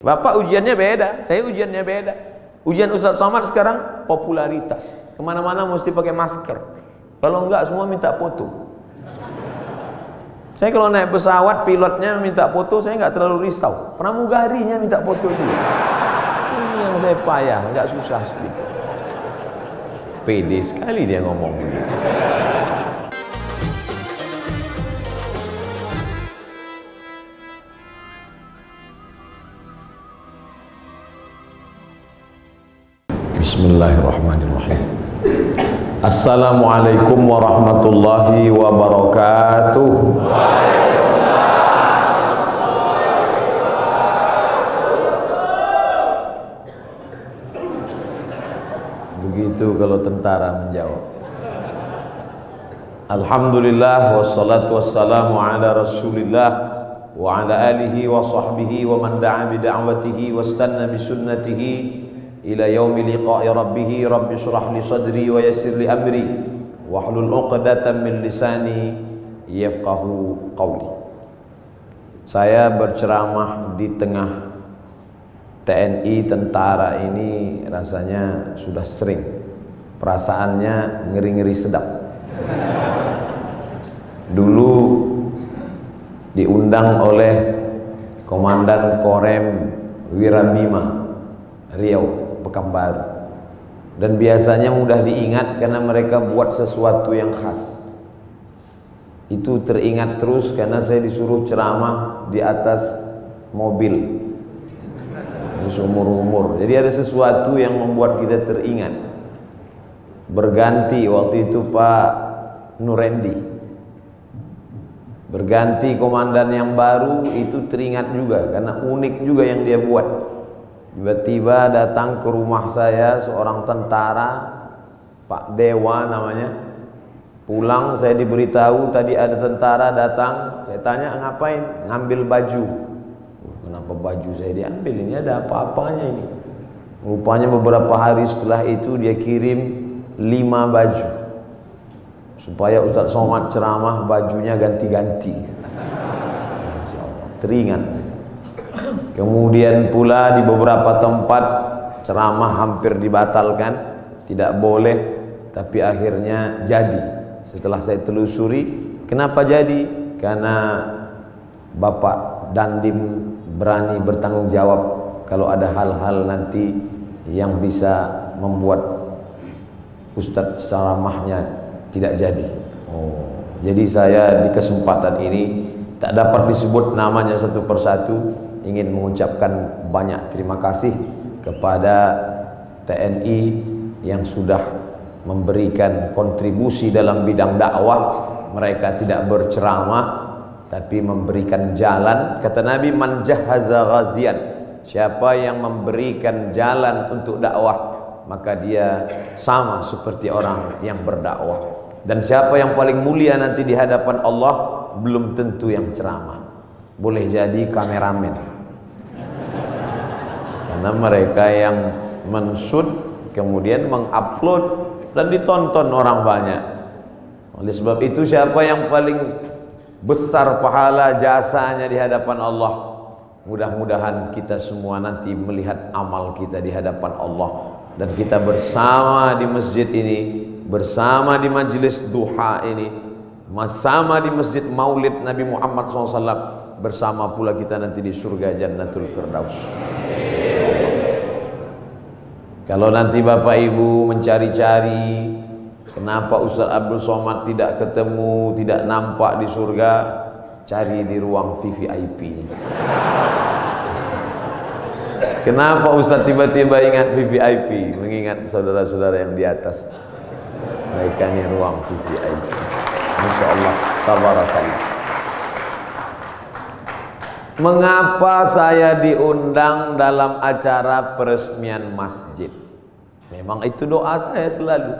Bapak ujiannya beda, saya ujiannya beda. Ujian Ustaz Somad sekarang popularitas. Kemana-mana mesti pakai masker. Kalau enggak semua minta foto. Saya kalau naik pesawat pilotnya minta foto, saya nggak terlalu risau. Pramugarinya minta foto juga. Ini yang saya payah, nggak susah sedikit. Pede sekali dia ngomong begitu. Bismillahirrahmanirrahim. Assalamualaikum warahmatullahi wabarakatuh. Begitu kalau tentara menjawab. Alhamdulillah wassalatu wassalamu ala Rasulillah wa ala alihi wa sahbihi wa man da'a bi da'watihi wastanna bi sunnatihi ila yaumi liqa'i rabbih. Rabbi shrah li sadri wa yassir li amri wahlul 'uqdatam min lisani yafqahu qawli. Saya berceramah di tengah TNI, tentara ini rasanya sudah sering. Perasaannya ngeri-ngeri sedap. Dulu diundang oleh Komandan Korem Wirabima Riau Pekanbaru, dan biasanya mudah diingat karena mereka buat sesuatu yang khas. Itu teringat terus karena saya disuruh ceramah di atas mobil seumur umur. Jadi ada sesuatu yang membuat kita teringat. Berganti waktu itu Pak Nurendi, berganti komandan yang baru, itu teringat juga karena unik juga yang dia buat. Tiba-tiba datang ke rumah saya seorang tentara, Pak Dewa namanya. Pulang saya diberitahu tadi ada tentara datang. Saya tanya ngapain? Ngambil baju. Kenapa baju saya diambil? Ini ada apa-apanya ini? Rupanya beberapa hari setelah itu dia kirim 5 baju supaya Ustaz Somad ceramah bajunya ganti-ganti. Teringat. Kemudian pula di beberapa tempat ceramah hampir dibatalkan, tidak boleh, tapi akhirnya jadi. Setelah saya telusuri, kenapa jadi? Karena Bapak Dandim berani bertanggung jawab kalau ada hal-hal nanti yang bisa membuat Ustadz ceramahnya tidak jadi. Jadi saya di kesempatan ini tak dapat disebut namanya satu persatu, ingin mengucapkan banyak terima kasih kepada TNI yang sudah memberikan kontribusi dalam bidang dakwah. Mereka tidak berceramah tapi memberikan jalan. Kata Nabi, man jahaza ghazian, siapa yang memberikan jalan untuk dakwah maka dia sama seperti orang yang berdakwah. Dan siapa yang paling mulia nanti di hadapan Allah belum tentu yang ceramah, boleh jadi kameramen. Karena mereka yang menshoot kemudian mengupload dan ditonton orang banyak. Oleh sebab itu siapa yang paling besar pahala jasanya di hadapan Allah? Mudah-mudahan kita semua nanti melihat amal kita di hadapan Allah, dan kita bersama di masjid ini, bersama di majelis duha ini, bersama di masjid Maulid Nabi Muhammad SAW, bersama pula kita nanti di surga Jannatul Firdaus. Kalau nanti Bapak Ibu mencari-cari kenapa Ustaz Abdul Somad tidak ketemu, tidak nampak di surga, cari di ruang VVIP. Kenapa Ustaz tiba-tiba ingat VVIP? Mengingat saudara-saudara yang di atas. Mereka ini ruang VVIP. Masya Allah, tabarakallah. Mengapa saya diundang dalam acara peresmian masjid? Memang itu doa saya selalu,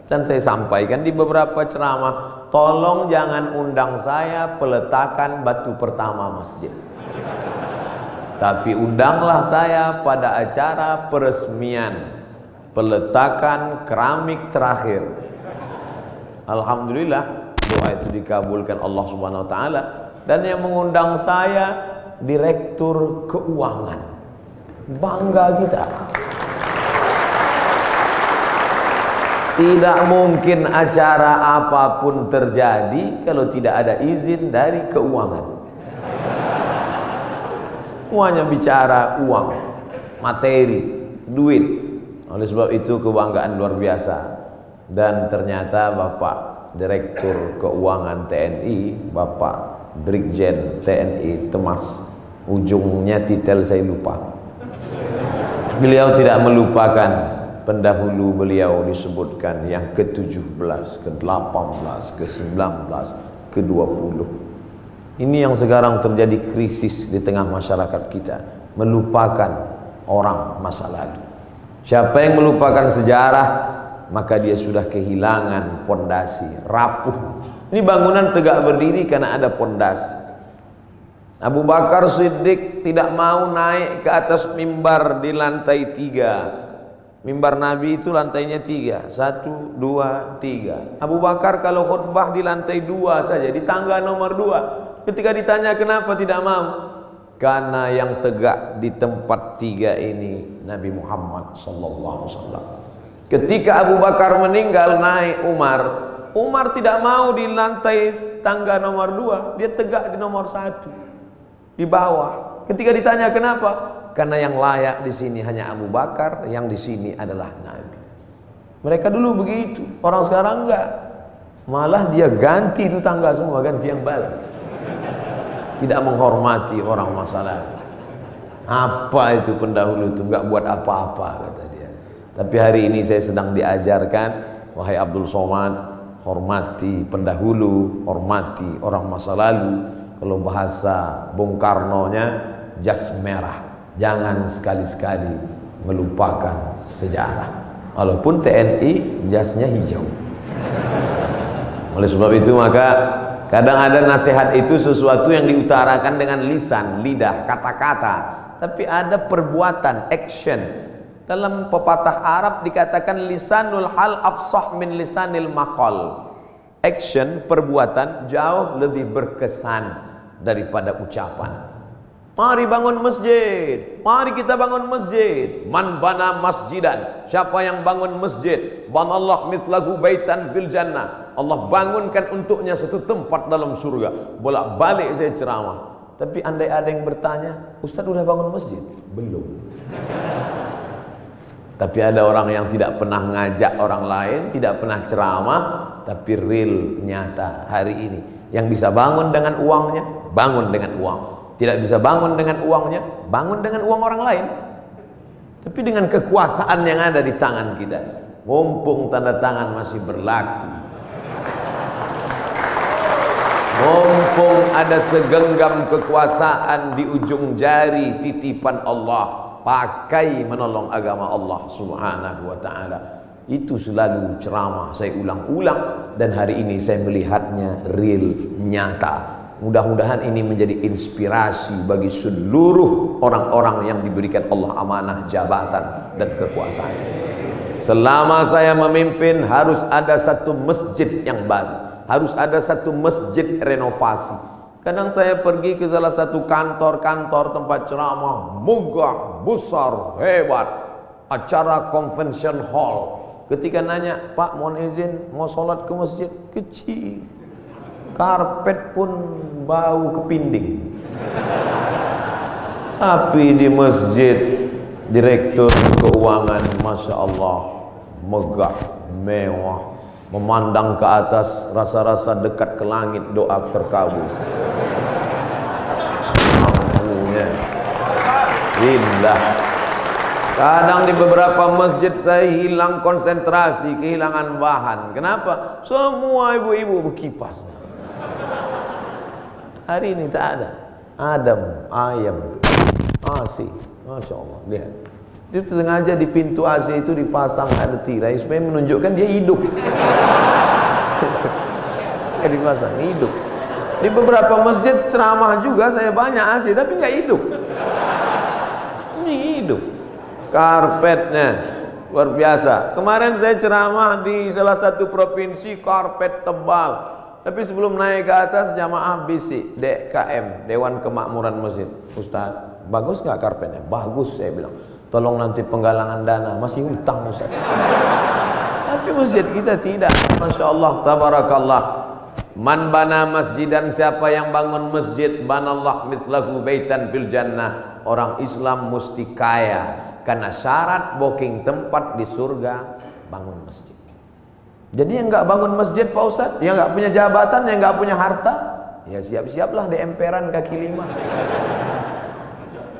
dan saya sampaikan di beberapa ceramah. Tolong jangan undang saya peletakan batu pertama masjid, tapi undanglah saya pada acara peresmian peletakan keramik terakhir. Alhamdulillah doa itu dikabulkan Allah Subhanahu wa taala, dan yang mengundang saya Direktur Keuangan. Bangga kita. Tidak mungkin acara apapun terjadi kalau tidak ada izin dari keuangan. Semuanya bicara uang, materi, duit. Oleh sebab itu kebanggaan luar biasa. Dan ternyata Bapak Direktur Keuangan TNI, Bapak Brigjen TNI Temas, ujungnya titel saya lupa. Beliau tidak melupakan pendahulu beliau disebutkan yang ke-17, ke-18, ke-19, ke-20. Ini yang sekarang terjadi krisis di tengah masyarakat kita, melupakan orang masa lalu. Siapa yang melupakan sejarah, maka dia sudah kehilangan pondasi, rapuh. Ini bangunan tegak berdiri karena ada pondasi. Abu Bakar Siddiq tidak mau naik ke atas mimbar di lantai 3. Mimbar Nabi itu lantainya 3, 1, 2, 3. Abu Bakar kalau khutbah di lantai 2 saja, di tangga nomor 2. Ketika ditanya kenapa tidak mau, karena yang tegak di tempat 3 ini Nabi Muhammad SAW. Ketika Abu Bakar meninggal, naik Umar tidak mau di lantai tangga nomor 2, dia tegak di nomor 1, di bawah. Ketika ditanya kenapa, karena yang layak di sini hanya Abu Bakar, yang di sini adalah Nabi. Mereka dulu begitu, orang sekarang enggak. Malah dia ganti itu tangga semua, ganti yang baru. Tidak menghormati orang masa lalu. Apa itu pendahulu itu, enggak buat apa-apa kata dia. Tapi hari ini saya sedang diajarkan, wahai Abdul Somad, hormati pendahulu, hormati orang masa lalu. Kalau bahasa Bung Karno-nya, jas merah. Jangan sekali-sekali melupakan sejarah. Walaupun TNI jasnya hijau. Oleh sebab itu maka kadang ada nasihat itu sesuatu yang diutarakan dengan lisan, lidah, kata-kata, tapi ada perbuatan, action. Dalam pepatah Arab dikatakan lisanul hal afsah min lisanil maqal. Action, perbuatan jauh lebih berkesan daripada ucapan. Mari bangun masjid, mari kita bangun masjid. Man bana masjidan, siapa yang bangun masjid, banallah mithlahu baitan fil jannah, Allah bangunkan untuknya satu tempat dalam surga. Bolak-balik saya ceramah, tapi andai ada yang bertanya, Ustaz udah bangun masjid? Belum. Tapi ada orang yang tidak pernah ngajak orang lain, tidak pernah ceramah, tapi real, nyata hari ini. Yang bisa bangun dengan uangnya, bangun dengan uang. Tidak bisa bangun dengan uangnya, bangun dengan uang orang lain. Tapi dengan kekuasaan yang ada di tangan kita, mumpung tanda tangan masih berlaku, mumpung ada segenggam kekuasaan di ujung jari titipan Allah, pakai menolong agama Allah Subhanahu wa ta'ala. Itu selalu ceramah saya ulang-ulang, dan hari ini saya melihatnya real, nyata. Mudah-mudahan ini menjadi inspirasi bagi seluruh orang-orang yang diberikan Allah amanah jabatan dan kekuasaan. Selama saya memimpin harus ada satu masjid yang baru, harus ada satu masjid renovasi. Kadang saya pergi ke salah satu kantor-kantor tempat ceramah, megah, besar, hebat, acara convention hall. Ketika nanya, Pak mohon izin mau sholat ke masjid, kecil, karpet pun bau kepinding. Tapi di masjid direktur keuangan, masya Allah, megah, mewah, memandang ke atas, rasa-rasa dekat ke langit, doa terkabul. Mampunya indah. Kadang di beberapa masjid saya hilang konsentrasi, kehilangan bahan. Kenapa? Semua ibu-ibu berkipas. Hari ini tak ada Adam, ayam, AC. Masya Allah, lihat. Dia sengaja di pintu AC itu dipasang ada tirai supaya menunjukkan dia hidup. Dipasang hidup. Di beberapa masjid ceramah juga saya banyak AC tapi nggak hidup. Ini hidup. Karpetnya luar biasa. Kemarin saya ceramah di salah satu provinsi, karpet tebal. Tapi sebelum naik ke atas, jamaah bisik, DKM, Dewan Kemakmuran Masjid. Ustaz, Bagus nggak karpetnya? Bagus, saya bilang. Tolong nanti penggalangan dana, masih hutang Ustaz. Tapi masjid kita tidak. Masya Allah, tabarakallah. Man bana masjidan, siapa yang bangun masjid, banallah mithlahu baitan fil jannah. Orang Islam mesti kaya, karena syarat booking tempat di surga bangun masjid. Jadi yang nggak bangun masjid Pak Ustaz, yang nggak punya jabatan, yang nggak punya harta, ya siap-siaplah di emperan kaki lima.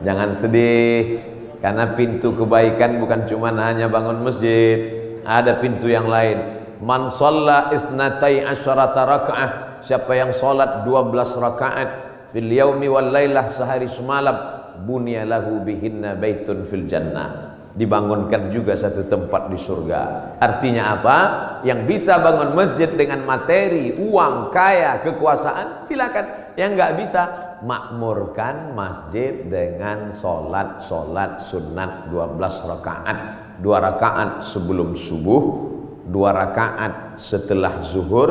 Jangan sedih, karena pintu kebaikan bukan cuma hanya bangun masjid, ada pintu yang lain. Man shalla isnatai asyarata raka'ah, siapa yang sholat 12 rakaat fil yaumi wal lailah, sehari semalam, bunya lahu bihinna baitun fil jannah, dibangunkan juga satu tempat di surga. Artinya apa? Yang bisa bangun masjid dengan materi, uang, kaya, kekuasaan, silakan. Yang nggak bisa, makmurkan masjid dengan sholat sunat 12 rakaat. 2 rakaat sebelum subuh, 2 rakaat setelah zuhur,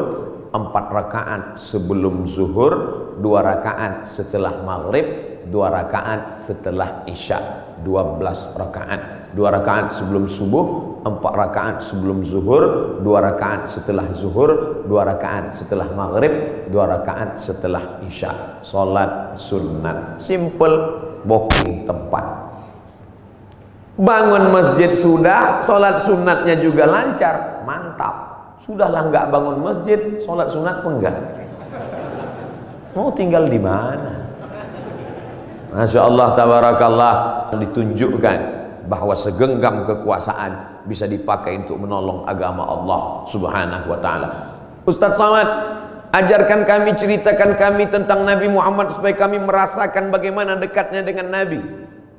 4 rakaat sebelum zuhur, 2 rakaat setelah maghrib, 2 rakaat setelah isya. 12 rakaat. 2 rakaat sebelum subuh, 4 rakaat sebelum zuhur, 2 rakaat setelah zuhur, 2 rakaat setelah maghrib, 2 rakaat setelah isya. Salat sunat, simple, booking tempat. Bangun masjid sudah, salat sunatnya juga lancar, mantap. Sudahlah nggak bangun masjid, salat sunat pun enggak. Mau tinggal di mana? Masya Allah, tabarakallah. Ditunjukkan bahwa segenggam kekuasaan bisa dipakai untuk menolong agama Allah subhanahu wa ta'ala. Ustaz Samad, ajarkan kami, ceritakan kami tentang Nabi Muhammad supaya kami merasakan bagaimana dekatnya dengan Nabi.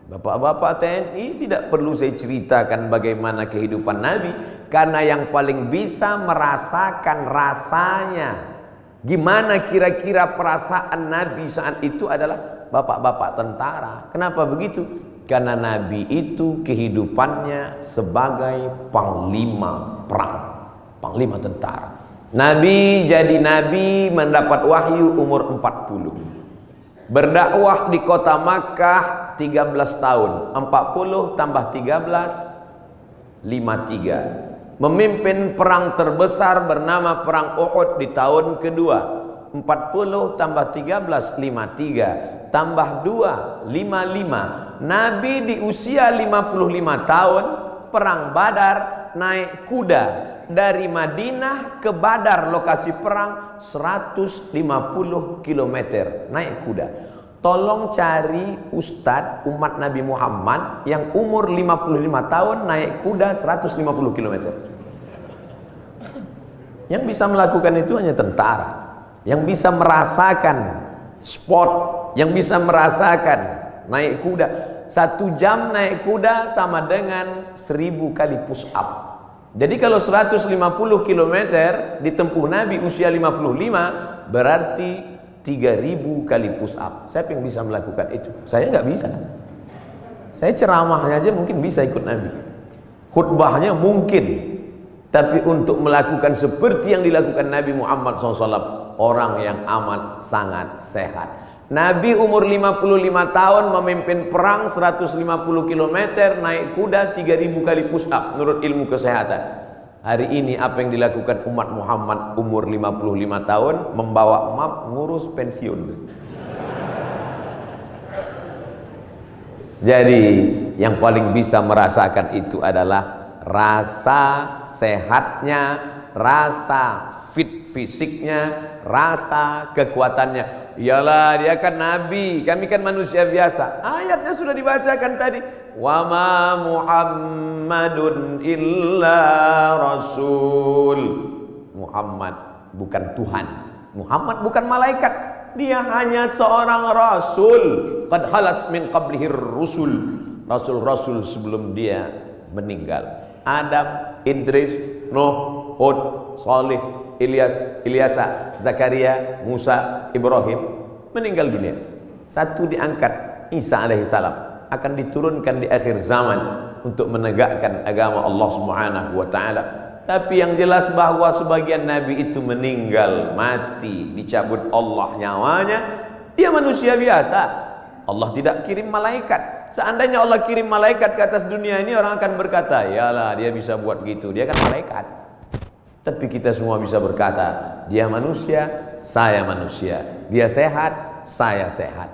Bapak-bapak TNI, tidak perlu saya ceritakan bagaimana kehidupan Nabi, karena yang paling bisa merasakan rasanya, gimana kira-kira perasaan Nabi saat itu adalah bapak-bapak tentara. Kenapa begitu? Karena Nabi itu kehidupannya sebagai panglima perang, panglima tentara. Nabi jadi Nabi mendapat wahyu umur 40. Berdakwah di kota Makkah 13 tahun. 40 tambah 13, 53. Memimpin perang terbesar bernama Perang Uhud di tahun kedua. 40 tambah 13, 53. Tambah 2, 55. Nabi di usia 55 tahun, Perang Badar, naik kuda dari Madinah ke Badar, lokasi perang 150 km naik kuda. Tolong cari ustadz umat Nabi Muhammad yang umur 55 tahun naik kuda 150 km. Yang bisa melakukan itu hanya tentara, yang bisa merasakan sport, yang bisa merasakan naik kuda. 1 jam naik kuda sama dengan 1000 kali push up. Jadi kalau 150 km ditempuh Nabi usia 55, berarti 3000 kali push up. Siapa yang bisa melakukan itu? Saya nggak bisa. Saya ceramahnya aja mungkin bisa ikut Nabi, khutbahnya mungkin, tapi untuk melakukan seperti yang dilakukan Nabi Muhammad SAW, orang yang amat sangat sehat. Nabi umur 55 tahun memimpin perang 150 km, naik kuda 3000 kali push up menurut ilmu kesehatan. Hari ini apa yang dilakukan umat Muhammad umur 55 tahun? Membawa map ngurus pensiun. Jadi yang paling bisa merasakan itu adalah rasa sehatnya, rasa fit fisiknya, rasa kekuatannya. Iyalah, dia kan Nabi, kami kan manusia biasa. Ayatnya sudah dibacakan tadi. Wa ma Muhammadun illa rasul. Muhammad bukan Tuhan, Muhammad bukan malaikat, dia hanya seorang rasul. Qad halat min qablihir rusul. Rasul-rasul sebelum dia meninggal. Adam, Idris, Nuh, Hud, Salih, Ilyas, Ilyasa, Zakaria, Musa, Ibrahim meninggal dunia. Satu diangkat, Isa alaihissalam akan diturunkan di akhir zaman untuk menegakkan agama Allah Subhanahu wa taala. Tapi yang jelas bahwa sebagian nabi itu meninggal, mati, dicabut Allah nyawanya. Dia manusia biasa. Allah tidak kirim malaikat. Seandainya Allah kirim malaikat ke atas dunia ini, orang akan berkata, yalah dia bisa buat gitu, dia kan malaikat. Tapi kita semua bisa berkata, dia manusia, saya manusia. Dia sehat, saya sehat.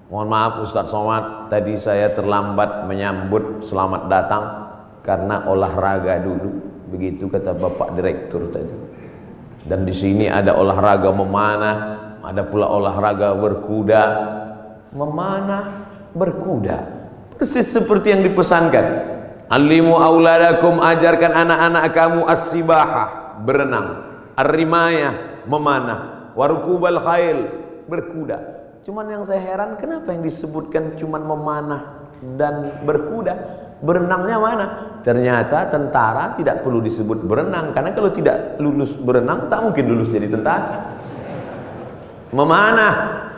Mohon maaf Ustadz Somad, tadi saya terlambat menyambut selamat datang karena olahraga dulu. Begitu kata Bapak Direktur tadi. Dan di sini ada olahraga memanah, ada pula olahraga berkuda. Memanah, berkuda, persis seperti yang dipesankan. Alimu auladakum, ajarkan anak-anak kamu as-sibahah, berenang, ar-rimayah, memanah, warukubal khail, berkuda. Cuman yang saya heran, kenapa yang disebutkan cuman memanah dan berkuda? Berenangnya mana? Ternyata tentara tidak perlu disebut berenang, karena kalau tidak lulus berenang tak mungkin lulus jadi tentara. Memanah,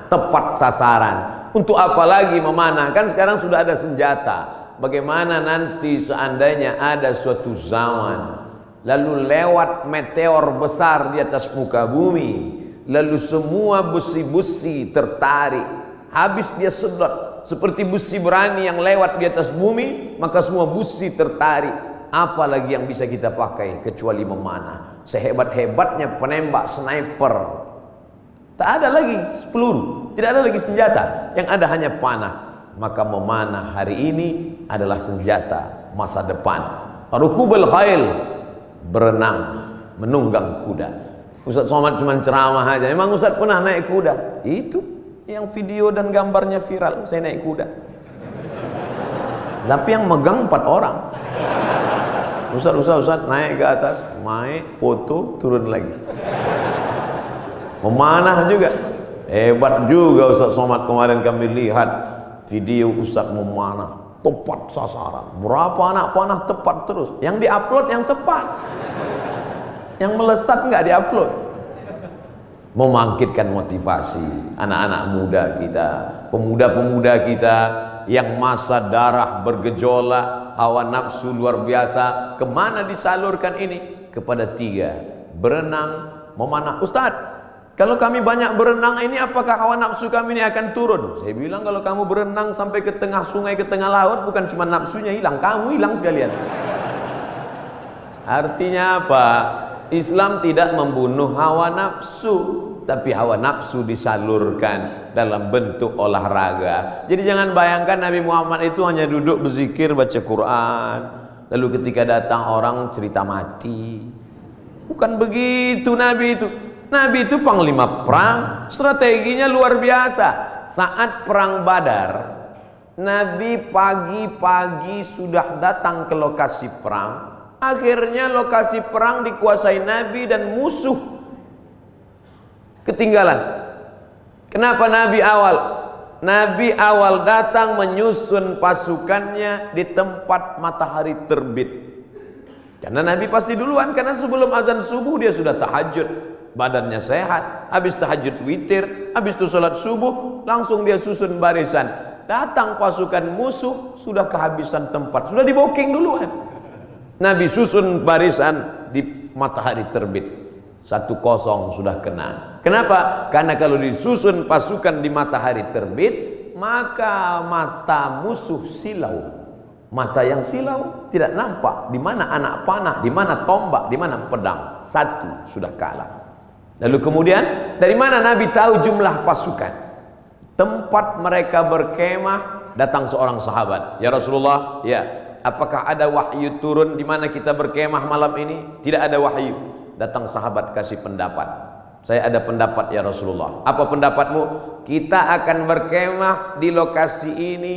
tepat sasaran. Untuk apa lagi memanah? Kan sekarang sudah ada senjata. Bagaimana nanti seandainya ada suatu zaman lalu lewat meteor besar di atas muka bumi, lalu semua busi-busi tertarik, habis dia sedot seperti busi berani yang lewat di atas bumi, maka semua busi tertarik. Apa lagi yang bisa kita pakai kecuali memanah? Sehebat-hebatnya penembak sniper, tak ada lagi peluru, tidak ada lagi senjata, yang ada hanya panah. Maka memanah hari ini adalah senjata masa depan. Rukubul khail, berenang, menunggang kuda. Ustadz Somad cuma ceramah aja. Emang Ustadz pernah naik kuda? Itu yang video dan gambarnya viral, saya naik kuda. Tapi yang megang 4 orang. Ustadz naik ke atas, naik, foto, turun lagi. Memanah juga. Hebat juga Ustadz Somad. Kemarin kami lihat video Ustadz memanah, tepat sasaran. Berapa anak panah tepat terus. Yang diupload yang tepat, yang melesat nggak diupload. Membangkitkan motivasi anak-anak muda kita, pemuda-pemuda kita yang masa darah bergejolak, hawa nafsu luar biasa. Kemana disalurkan ini? Kepada 3, berenang, memanah. Ustadz, kalau kami banyak berenang ini, apakah hawa nafsu kami ini akan turun? Saya bilang, kalau kamu berenang sampai ke tengah sungai, ke tengah laut, bukan cuma nafsunya hilang, kamu hilang sekalian. Artinya apa? Islam tidak membunuh hawa nafsu, tapi hawa nafsu disalurkan dalam bentuk olahraga. Jadi jangan bayangkan Nabi Muhammad itu hanya duduk berzikir, baca Quran, lalu ketika datang orang cerita mati. Bukan begitu Nabi itu. Nabi itu panglima perang, strateginya luar biasa. Saat perang Badar, Nabi pagi-pagi sudah datang ke lokasi perang. Akhirnya lokasi perang dikuasai Nabi dan musuh ketinggalan. Kenapa Nabi awal? Nabi awal datang menyusun pasukannya di tempat matahari terbit. Karena Nabi pasti duluan, karena sebelum azan subuh dia sudah tahajud. Badannya sehat, habis tahajud witir, habis itu sholat subuh, langsung dia susun barisan. Datang pasukan musuh, sudah kehabisan tempat, sudah di booking duluan. Nabi susun barisan di matahari terbit. 1-0 sudah kena. Kenapa? Karena kalau disusun pasukan di matahari terbit, maka mata musuh silau. Mata yang silau tidak nampak di mana anak panah, di mana tombak, di mana pedang. 1 sudah kalah. Lalu kemudian dari mana Nabi tahu jumlah pasukan? Tempat mereka berkemah, datang seorang sahabat. Ya Rasulullah, ya, apakah ada wahyu turun di mana kita berkemah malam ini? Tidak ada wahyu. Datang sahabat kasih pendapat. Saya ada pendapat ya Rasulullah. Apa pendapatmu? Kita akan berkemah di lokasi ini,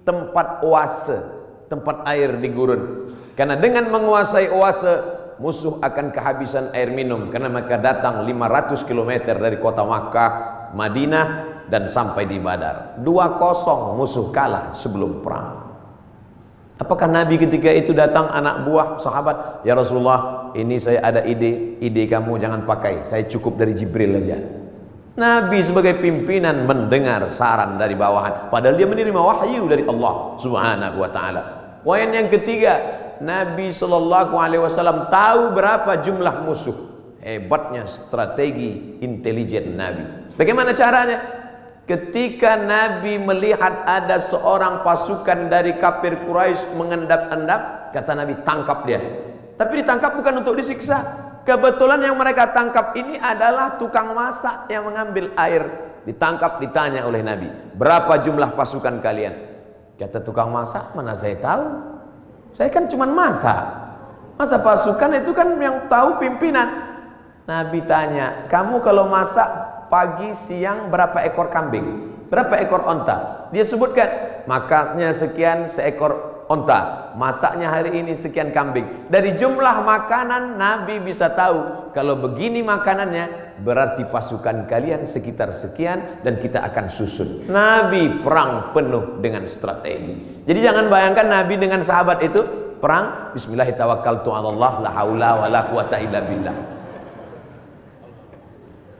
tempat oase, tempat air di gurun. Karena dengan menguasai oase, musuh akan kehabisan air minum, karena mereka datang 500 km dari kota Makkah, Madinah, dan sampai di Badar. 2-0 musuh kalah sebelum perang. Apakah Nabi ketika itu datang anak buah sahabat, ya Rasulullah, ini saya ada ide kamu jangan pakai, saya cukup dari Jibril aja. Nabi sebagai pimpinan mendengar saran dari bawahan, padahal dia menerima wahyu dari Allah Subhanahu wa taala. Poin yang ketiga, Nabi SAW tahu berapa jumlah musuh. Hebatnya strategi intelijen Nabi. Bagaimana caranya? Ketika Nabi melihat ada seorang pasukan dari kafir Quraisy mengendap-endap, kata Nabi, tangkap dia. Tapi ditangkap bukan untuk disiksa. Kebetulan yang mereka tangkap ini adalah tukang masak yang mengambil air. Ditangkap, ditanya oleh Nabi, berapa jumlah pasukan kalian? Kata tukang masak, mana saya tahu, saya kan cuma masak. Masa pasukan itu kan yang tahu pimpinan. Nabi tanya, kamu kalau masak pagi siang berapa ekor kambing, berapa ekor onta? Dia sebutkan, makannya sekian seekor onta, masaknya hari ini sekian kambing. Dari jumlah makanan Nabi bisa tahu, kalau begini makanannya berarti pasukan kalian sekitar sekian dan kita akan susun. Nabi perang penuh dengan strategi. Jadi jangan bayangkan Nabi dengan sahabat itu perang bismillahirrahmanirrahim, la haula wala quwata illa billah.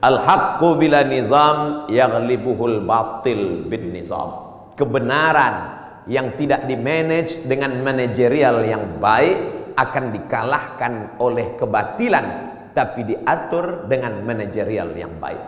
Al-haqqu bila nizam yaghlibuhul batil bin nizam. Kebenaran yang tidak dimanage dengan manajerial yang baik akan dikalahkan oleh kebatilan, tapi diatur dengan manajerial yang baik.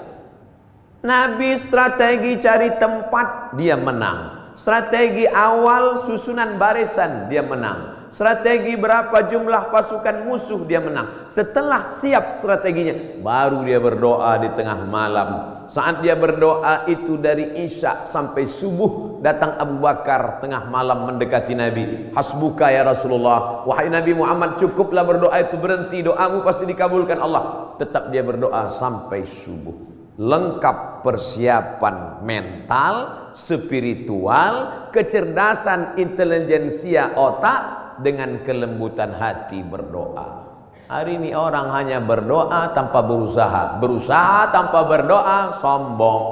Nabi strategi cari tempat, dia menang. Strategi awal susunan barisan, dia menang. Strategi berapa jumlah pasukan musuh, dia menang. Setelah siap strateginya, baru dia berdoa di tengah malam. Saat dia berdoa itu dari Isya sampai subuh, datang Abu Bakar tengah malam mendekati Nabi. Hasbuka ya Rasulullah, wahai Nabi Muhammad, cukuplah berdoa itu, berhenti, doamu pasti dikabulkan Allah. Tetap dia berdoa sampai subuh. Lengkap persiapan mental, spiritual, kecerdasan intelijensia otak, dengan kelembutan hati berdoa. Hari ini orang hanya berdoa tanpa berusaha, berusaha tanpa berdoa sombong,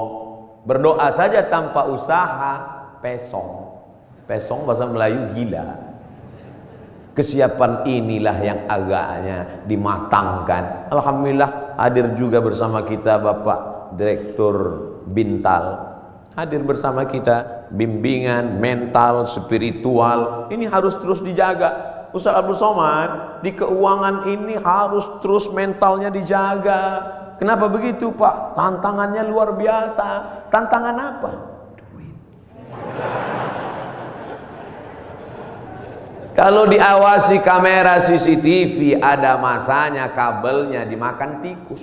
berdoa saja tanpa usaha pesong. Pesong bahasa Melayu gila. Kesiapan inilah yang agaknya dimatangkan. Alhamdulillah hadir juga bersama kita Bapak Direktur Bintal, hadir bersama kita. Bimbingan mental, spiritual ini harus terus dijaga. Ustaz Abdul Somad, di keuangan ini harus terus mentalnya dijaga. Kenapa begitu Pak? Tantangannya luar biasa. Tantangan apa? Duit. Kalau diawasi kamera CCTV, ada masanya kabelnya dimakan tikus.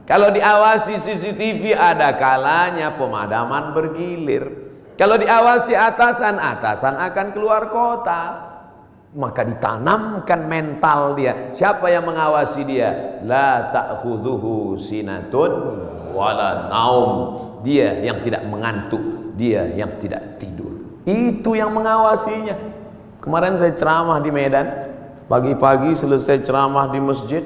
Kalau diawasi CCTV, ada kalanya pemadaman bergilir. Kalau diawasi atasan, atasan akan keluar kota. Maka ditanamkan mental dia. Siapa yang mengawasi dia? La ta'khudhuhu sinatun wala naum. Dia yang tidak mengantuk, dia yang tidak tidur. Itu yang mengawasinya. Kemarin saya ceramah di Medan. Pagi-pagi selesai ceramah di masjid,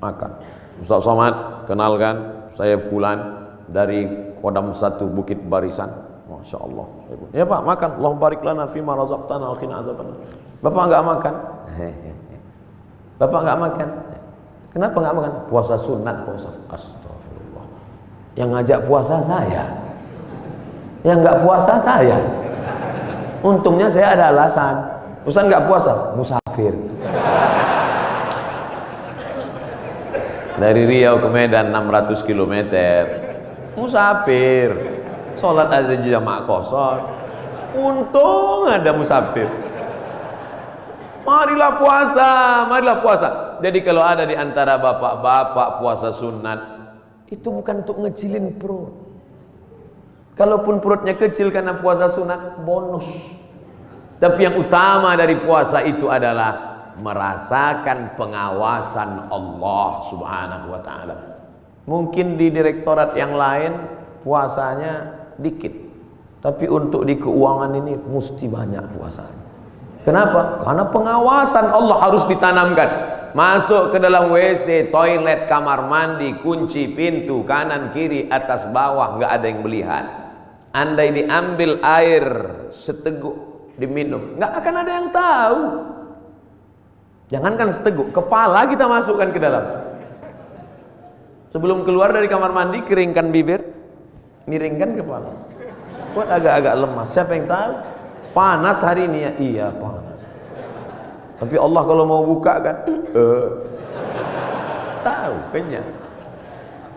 makan. Ustaz Somad, kenalkan, saya Fulan dari Kodam 1 Bukit Barisan. Masya Allah. Ya Pak, makan. Allahumma barik lana fima razaqtana wa qina adzabannar. Bapak enggak makan? Bapak enggak makan? Kenapa enggak makan? Puasa sunat, puasa. Astagfirullah. Yang ngajak puasa saya. Yang enggak puasa saya. Untungnya saya ada alasan. Ustaz enggak puasa, musafir. Dari Riau ke Medan 600 km. Musafir. Sholat ada jamaah kosong. Untung ada musafir. Marilah puasa, marilah puasa. Jadi kalau ada di antara bapak-bapak puasa sunat, itu bukan untuk ngecilin perut. Kalaupun perutnya kecil karena puasa sunat, bonus. Tapi yang utama dari puasa itu adalah merasakan pengawasan Allah Subhanahu wa ta'ala. Mungkin di direktorat yang lain puasanya dikit, tapi untuk di keuangan ini mesti banyak puasanya. Kenapa? Karena pengawasan Allah harus ditanamkan. Masuk ke dalam WC, toilet, kamar mandi, kunci pintu kanan kiri atas bawah, nggak ada yang melihat. Andai diambil air seteguk diminum, nggak akan ada yang tahu. Jangankan seteguk, kepala kita masukkan ke dalam. Sebelum keluar dari kamar mandi, keringkan bibir, miringkan kepala. Buat agak-agak lemas. Siapa yang tahu? Panas hari ini ya? Iya panas. Tapi Allah kalau mau buka kan, tahu kenyang.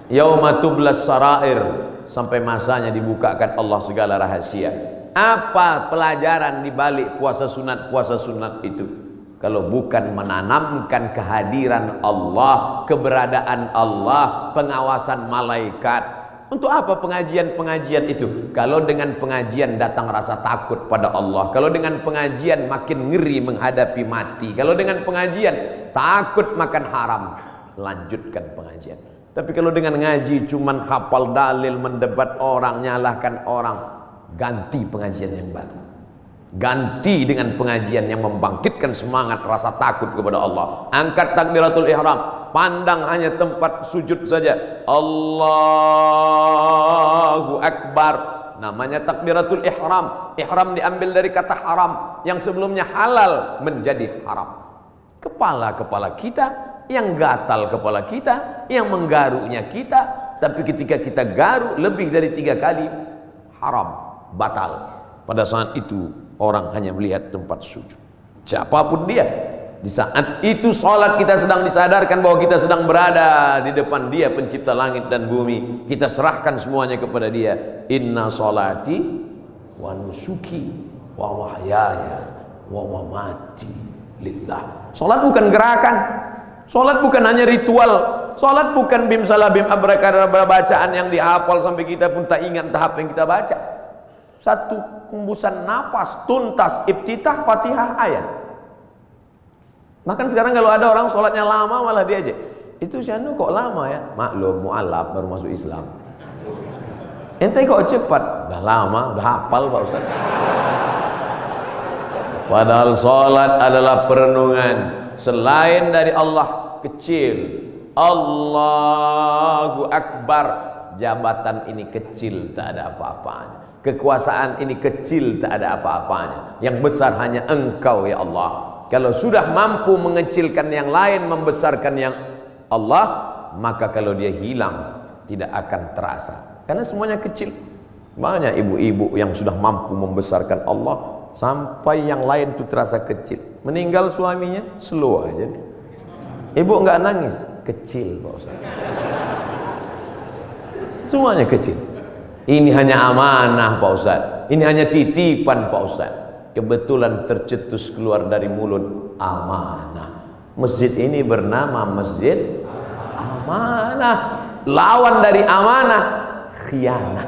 Yauma tublas sarair, sampai masanya dibukakan Allah segala rahasia. Apa pelajaran di balik puasa sunat itu? Kalau bukan menanamkan kehadiran Allah, keberadaan Allah, pengawasan malaikat. Untuk apa pengajian-pengajian itu? Kalau dengan pengajian datang rasa takut pada Allah, kalau dengan pengajian makin ngeri menghadapi mati, kalau dengan pengajian takut makan haram, lanjutkan pengajian. Tapi kalau dengan ngaji cuman hafal dalil, mendebat orang, nyalahkan orang, ganti pengajian yang baru. Ganti dengan pengajian yang membangkitkan semangat rasa takut kepada Allah. Angkat takbiratul ihram, pandang hanya tempat sujud saja. Allahu Akbar. Namanya takbiratul ihram. Ihram diambil dari kata haram, yang sebelumnya halal menjadi haram. Kepala-kepala kita, yang gatal kepala kita, yang menggarunya kita. Tapi ketika kita garu lebih dari 3 kali, haram, batal. Pada saat itu orang hanya melihat tempat sujud. Siapapun dia, di saat itu sholat kita sedang disadarkan bahwa kita sedang berada di depan Dia pencipta langit dan bumi. Kita serahkan semuanya kepada Dia. Inna sholati wa nusuki wa mahyaya wa mamati lillah. Sholat bukan gerakan, sholat bukan hanya ritual, sholat bukan bim salabim abrakadabra bacaan yang dihafal sampai kita pun tak ingat tahap yang kita baca. Satu hembusan nafas tuntas, iftitah, fatihah, ayat. Bahkan sekarang kalau ada orang sholatnya lama malah diajak, itu Syanu kok lama ya? Maklum, mu'alaf baru masuk Islam. Ente kok cepat? Udah lama, udah hafal Pak Ustaz. Padahal sholat adalah perenungan. Selain dari Allah kecil, Allahu Akbar. Jabatan ini kecil, tak ada apa-apanya. Kekuasaan ini kecil, tak ada apa-apanya. Yang besar hanya Engkau ya Allah. Kalau sudah mampu mengecilkan yang lain, membesarkan yang Allah, maka kalau dia hilang tidak akan terasa. Karena semuanya kecil. Banyak ibu-ibu yang sudah mampu membesarkan Allah sampai yang lain itu terasa kecil. Meninggal suaminya, slow aja deh. Ibu enggak nangis, kecil Pak Ustaz. Semuanya kecil. Ini hanya amanah Pak Ustaz. Ini hanya titipan Pak Ustaz. Kebetulan tercetus keluar dari mulut amanah. Masjid ini bernama Masjid Amanah. Lawan dari amanah, khianah.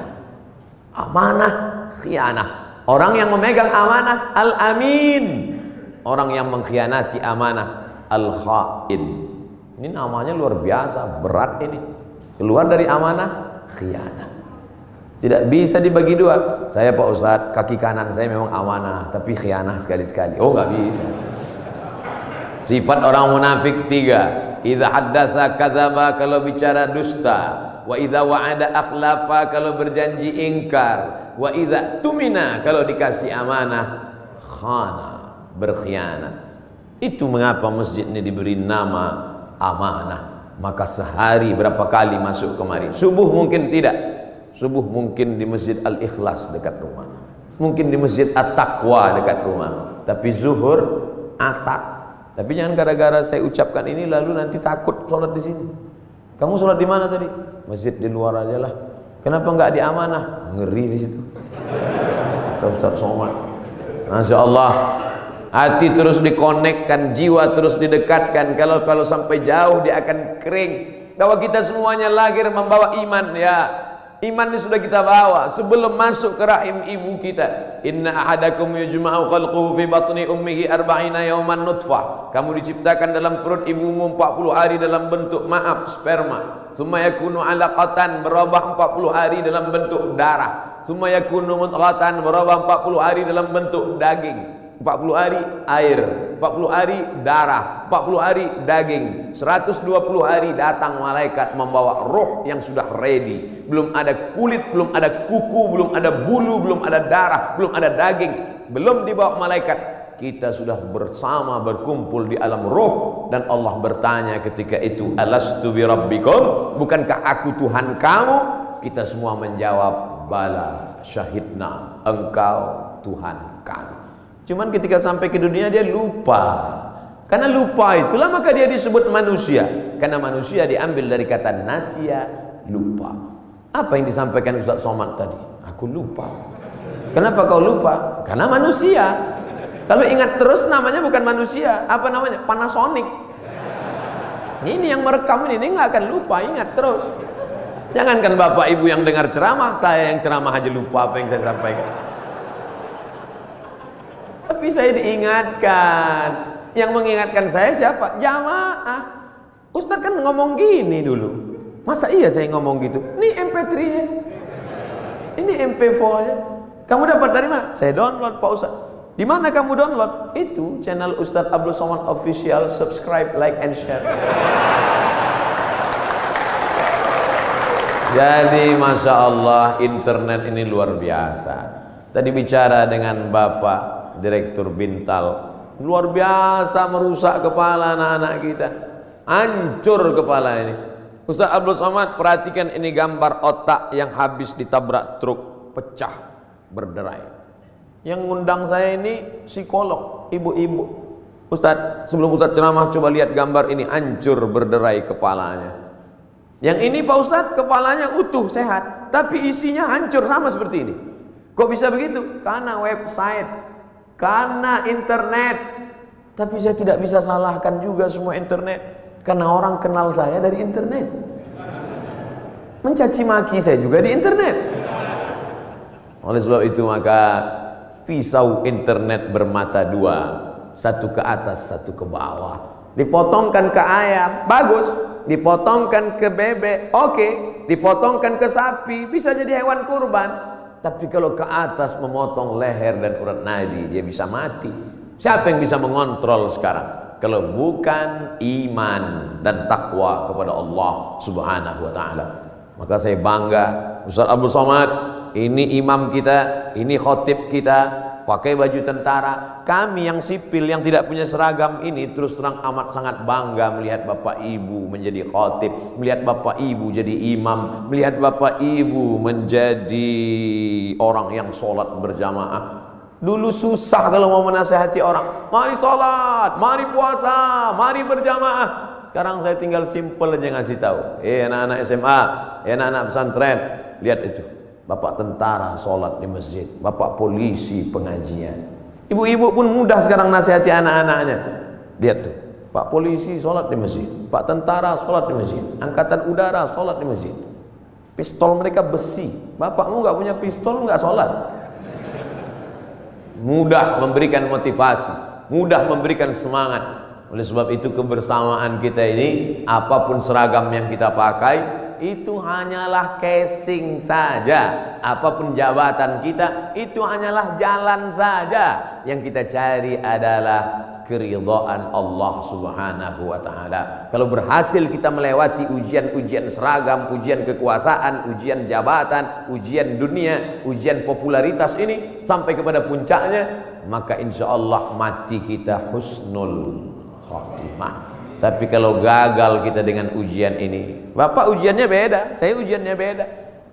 Amanah, khianah. Orang yang memegang amanah, al-amin. Orang yang mengkhianati amanah, al-khain. Ini namanya luar biasa, berat ini. Keluar dari amanah, khianah. Tidak bisa dibagi dua. Saya Pak Ustadz, kaki kanan saya memang amanah, tapi khianah sekali-sekali. Oh nggak bisa. Sifat orang munafik 3. Idza haddatsa kadzaba, kalau bicara dusta. Wa idza wa'ada akhlafa, kalau berjanji ingkar. Wa idza tumina, kalau dikasih amanah khana, berkhianat. Itu mengapa masjid ini diberi nama amanah. Maka sehari berapa kali masuk kemari? Subuh mungkin tidak. Subuh mungkin di Masjid Al-Ikhlas dekat rumah, mungkin di Masjid At-Taqwa dekat rumah. Tapi zuhur, asar. Tapi jangan gara-gara saya ucapkan ini lalu nanti takut sholat di sini. Kamu sholat di mana tadi? Masjid di luar aja lah. Kenapa enggak di amanah? Ngeri di situ. Ustaz Somad. Masya Allah. Hati terus dikonekkan, jiwa terus didekatkan. Kalau sampai jauh dia akan kering. Bahwa kita semuanya lahir membawa iman ya. Iman ini sudah kita bawa sebelum masuk ke rahim ibu kita. Inna ahadakum yujma'u khalquhu fi batni ummihi arba'ina yawman nutfah. Kamu diciptakan dalam perut ibumu 40 hari dalam bentuk sperma. Tsumma yakunu 'alaqatan, berubah 40 hari dalam bentuk darah. Tsumma yakunu mudghatan, berubah 40 hari dalam bentuk daging. 40 hari air, 40 hari darah, 40 hari daging, 120 hari datang malaikat membawa roh yang sudah ready. Belum ada kulit, belum ada kuku, belum ada bulu, belum ada darah, belum ada daging, belum dibawa malaikat. Kita sudah bersama berkumpul di alam roh. Dan Allah bertanya ketika itu, alastu bi rabbikum, bukankah aku Tuhan kamu? Kita semua menjawab, bala syahidna, engkau Tuhan kami. Cuman ketika sampai ke dunia dia lupa. Karena lupa itulah maka dia disebut manusia. Karena manusia diambil dari kata nasya, lupa. Apa yang disampaikan Ustaz Somad tadi? Aku lupa. Kenapa kau lupa? Karena manusia. Kalau ingat terus namanya bukan manusia. Apa namanya? Panasonic. Ini yang merekam ini nggak akan lupa, ingat terus. Jangankan bapak ibu yang dengar ceramah, saya yang ceramah aja lupa apa yang saya sampaikan. Tapi saya diingatkan. Yang mengingatkan saya siapa? Jamaah. Ustaz kan ngomong gini dulu. Masa iya saya ngomong gitu? Ini MP3-nya. Ini MP4-nya. Kamu dapat dari mana? Saya download Pak Ustaz. Di mana kamu download? Itu channel Ustaz Abdul Somad Official. Subscribe, like, and share. Jadi Masya Allah, internet ini luar biasa. Tadi bicara dengan Bapak Direktur Bintal, luar biasa merusak kepala anak-anak kita. Hancur kepala ini. Ustaz Abdul Somad, perhatikan ini gambar otak yang habis ditabrak truk, pecah, berderai. Yang ngundang saya ini psikolog, ibu-ibu. Ustaz, sebelum Ustaz ceramah coba lihat gambar ini, hancur berderai kepalanya. Yang ini Pak Ustaz, kepalanya utuh, sehat, tapi isinya hancur sama seperti ini. Kok bisa begitu? Karena website, karena internet. Tapi saya tidak bisa salahkan juga semua internet. Karena orang kenal saya dari internet. Mencaci maki saya juga di internet. Oleh sebab itu maka pisau internet bermata dua, satu ke atas, satu ke bawah. Dipotongkan ke ayam, bagus. Dipotongkan ke bebek, oke. Dipotongkan ke sapi, bisa jadi hewan kurban. Tapi kalau ke atas memotong leher dan urat nadi, dia bisa mati. Siapa yang bisa mengontrol sekarang? Kalau bukan iman dan takwa kepada Allah Subhanahu wa ta'ala. Maka saya bangga, Ustaz Abdul Somad, ini imam kita, ini khotib kita, pakai baju tentara. Kami yang sipil, yang tidak punya seragam ini, terus terang amat sangat bangga melihat bapak ibu menjadi khotib, melihat bapak ibu jadi imam, melihat bapak ibu menjadi orang yang sholat berjamaah. Dulu susah kalau mau menasihati orang, mari sholat, mari puasa, mari berjamaah. Sekarang saya tinggal simple aja ngasih tahu. Anak-anak SMA, anak-anak pesantren, lihat itu, bapak tentara sholat di masjid, bapak polisi pengajian. Ibu-ibu pun mudah sekarang nasihati anak-anaknya. Lihat tuh, pak polisi sholat di masjid, pak tentara sholat di masjid, angkatan udara sholat di masjid. Pistol mereka besi, bapakmu nggak punya pistol nggak sholat. Mudah memberikan motivasi, mudah memberikan semangat. Oleh sebab itu kebersamaan kita ini, apapun seragam yang kita pakai, itu hanyalah casing saja. Apapun jabatan kita, itu hanyalah jalan saja. Yang kita cari adalah keridhaan Allah Subhanahu wa ta'ala. Kalau berhasil kita melewati ujian-ujian seragam, ujian kekuasaan, ujian jabatan, ujian dunia, ujian popularitas ini sampai kepada puncaknya, maka insya Allah mati kita husnul khotimah. Tapi kalau gagal kita dengan ujian ini, Bapak ujiannya beda, saya ujiannya beda.